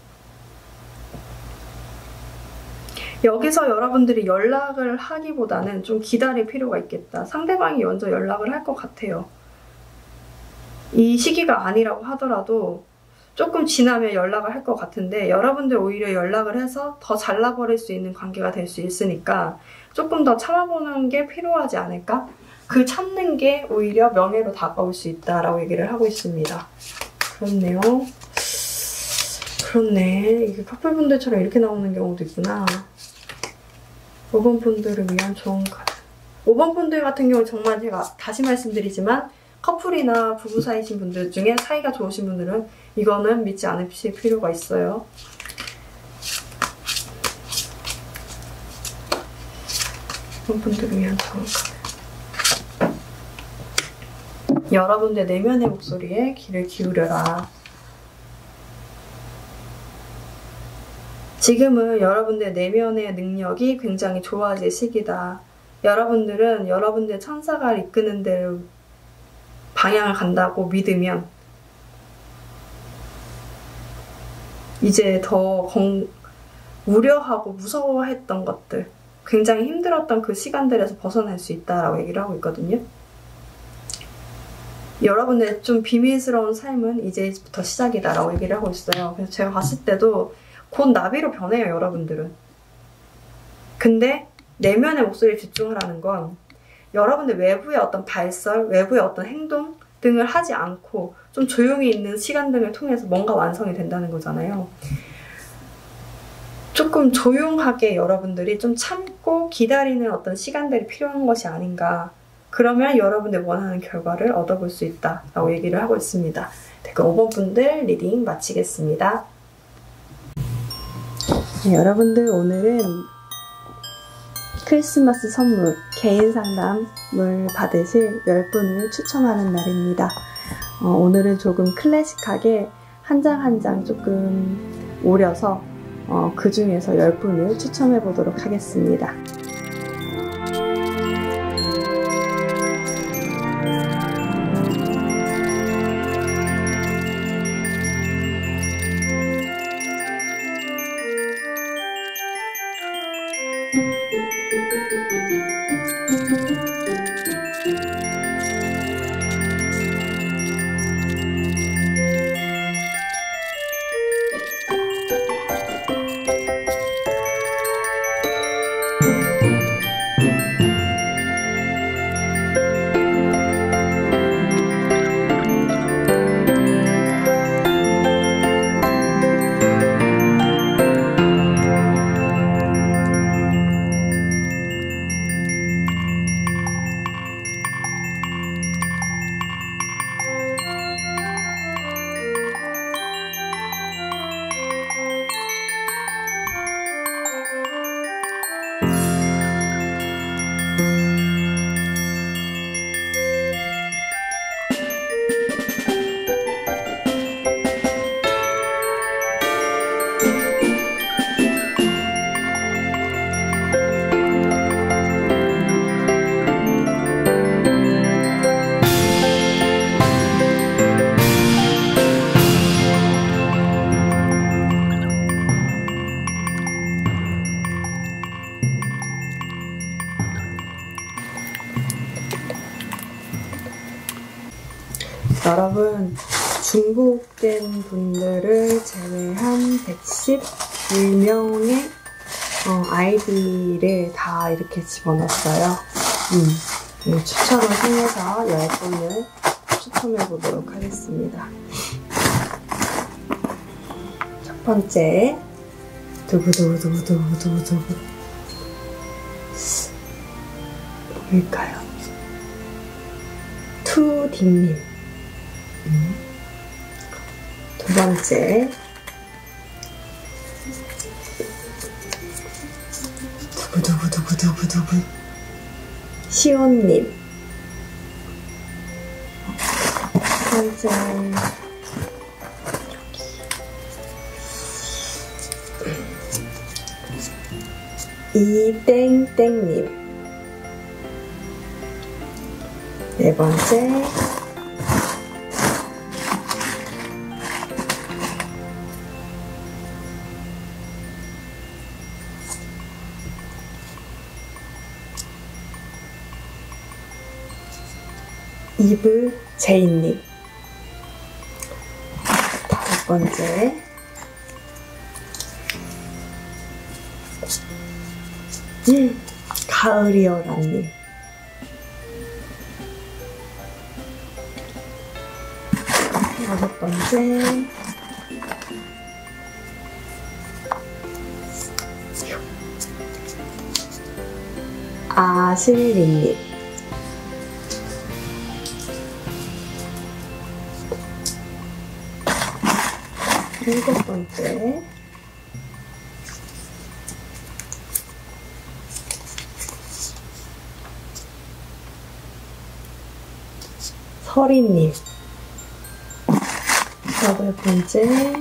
여기서 여러분들이 연락을 하기보다는 좀 기다릴 필요가 있겠다. 상대방이 먼저 연락을 할 것 같아요. 이 시기가 아니라고 하더라도 조금 지나면 연락을 할 것 같은데 여러분들 오히려 연락을 해서 더 잘라버릴 수 있는 관계가 될 수 있으니까 조금 더 참아보는 게 필요하지 않을까? 그 참는 게 오히려 명예로 다가올 수 있다라고 얘기를 하고 있습니다. 그렇네요. 그렇네. 이게 커플분들처럼 이렇게 나오는 경우도 있구나. 5번 분들을 위한 좋은 카드. 5번 분들 같은 경우 정말 제가 다시 말씀드리지만 커플이나 부부 사이신 분들 중에 사이가 좋으신 분들은 이거는 믿지 않으실 필요가 있어요. 이번 분들을 위한 좋은 카드. 여러분들 내면의 목소리에 귀를 기울여라. 지금은 여러분들 내면의 능력이 굉장히 좋아질 시기다. 여러분들은 여러분들 천사가 이끄는 대로 방향을 간다고 믿으면 이제 더 우려하고 무서워했던 것들, 굉장히 힘들었던 그 시간들에서 벗어날 수 있다라고 얘기를 하고 있거든요. 여러분의 좀 비밀스러운 삶은 이제부터 시작이다라고 얘기를 하고 있어요. 그래서 제가 봤을 때도 곧 나비로 변해요, 여러분들은. 근데 내면의 목소리에 집중하라는 건 여러분들 외부의 어떤 발설, 외부의 어떤 행동 등을 하지 않고 좀 조용히 있는 시간 등을 통해서 뭔가 완성이 된다는 거잖아요. 조금 조용하게 여러분들이 좀 참고 기다리는 어떤 시간들이 필요한 것이 아닌가. 그러면 여러분들 원하는 결과를 얻어볼 수 있다라고 얘기를 하고 있습니다. 네, 그럼 5번 분들 리딩 마치겠습니다. 네, 여러분들 오늘은 크리스마스 선물, 개인 상담을 받으실 10분을 추첨하는 날입니다. 오늘은 조금 클래식하게 한 장 한 장 조금 오려서 그 중에서 10분을 추첨해 보도록 하겠습니다. 여러분, 중복된 분들을 제외한 111명의 아이디를 다 이렇게 집어넣었어요. 추첨을 통해서 10분을 추첨해 보도록 하겠습니다. 첫 번째, 두구두구두구두구두구 뭘까요? 투디님. 두 번째, 두구두구두구두구두구 시온님. 세 번째, 이땡땡님. 네 번째, 이브제이님. 다섯 번째, 가을이여라님. 여섯 번째, 아실리님. 일곱 번째, 서리님. 여덟 번째,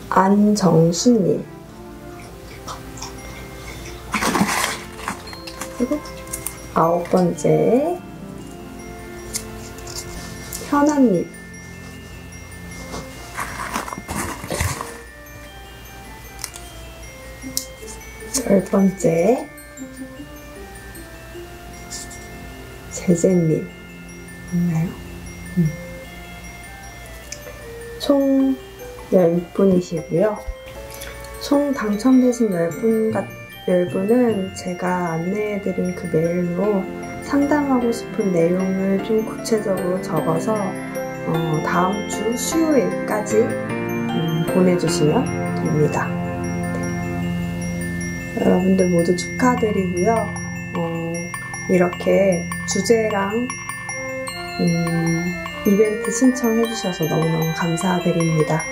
안정수님. 그리고 아홉 번째, 현아님. 열 번째, 제제님. 맞나요? 총 10분이시고요. 총 당첨되신 10분은 제가 안내해드린 그 메일로 상담하고 싶은 내용을 좀 구체적으로 적어서 다음 주 수요일까지 보내주시면 됩니다. 여러분들 모두 축하드리고요. 이렇게 주제랑 이벤트 신청해주셔서 너무너무 감사드립니다.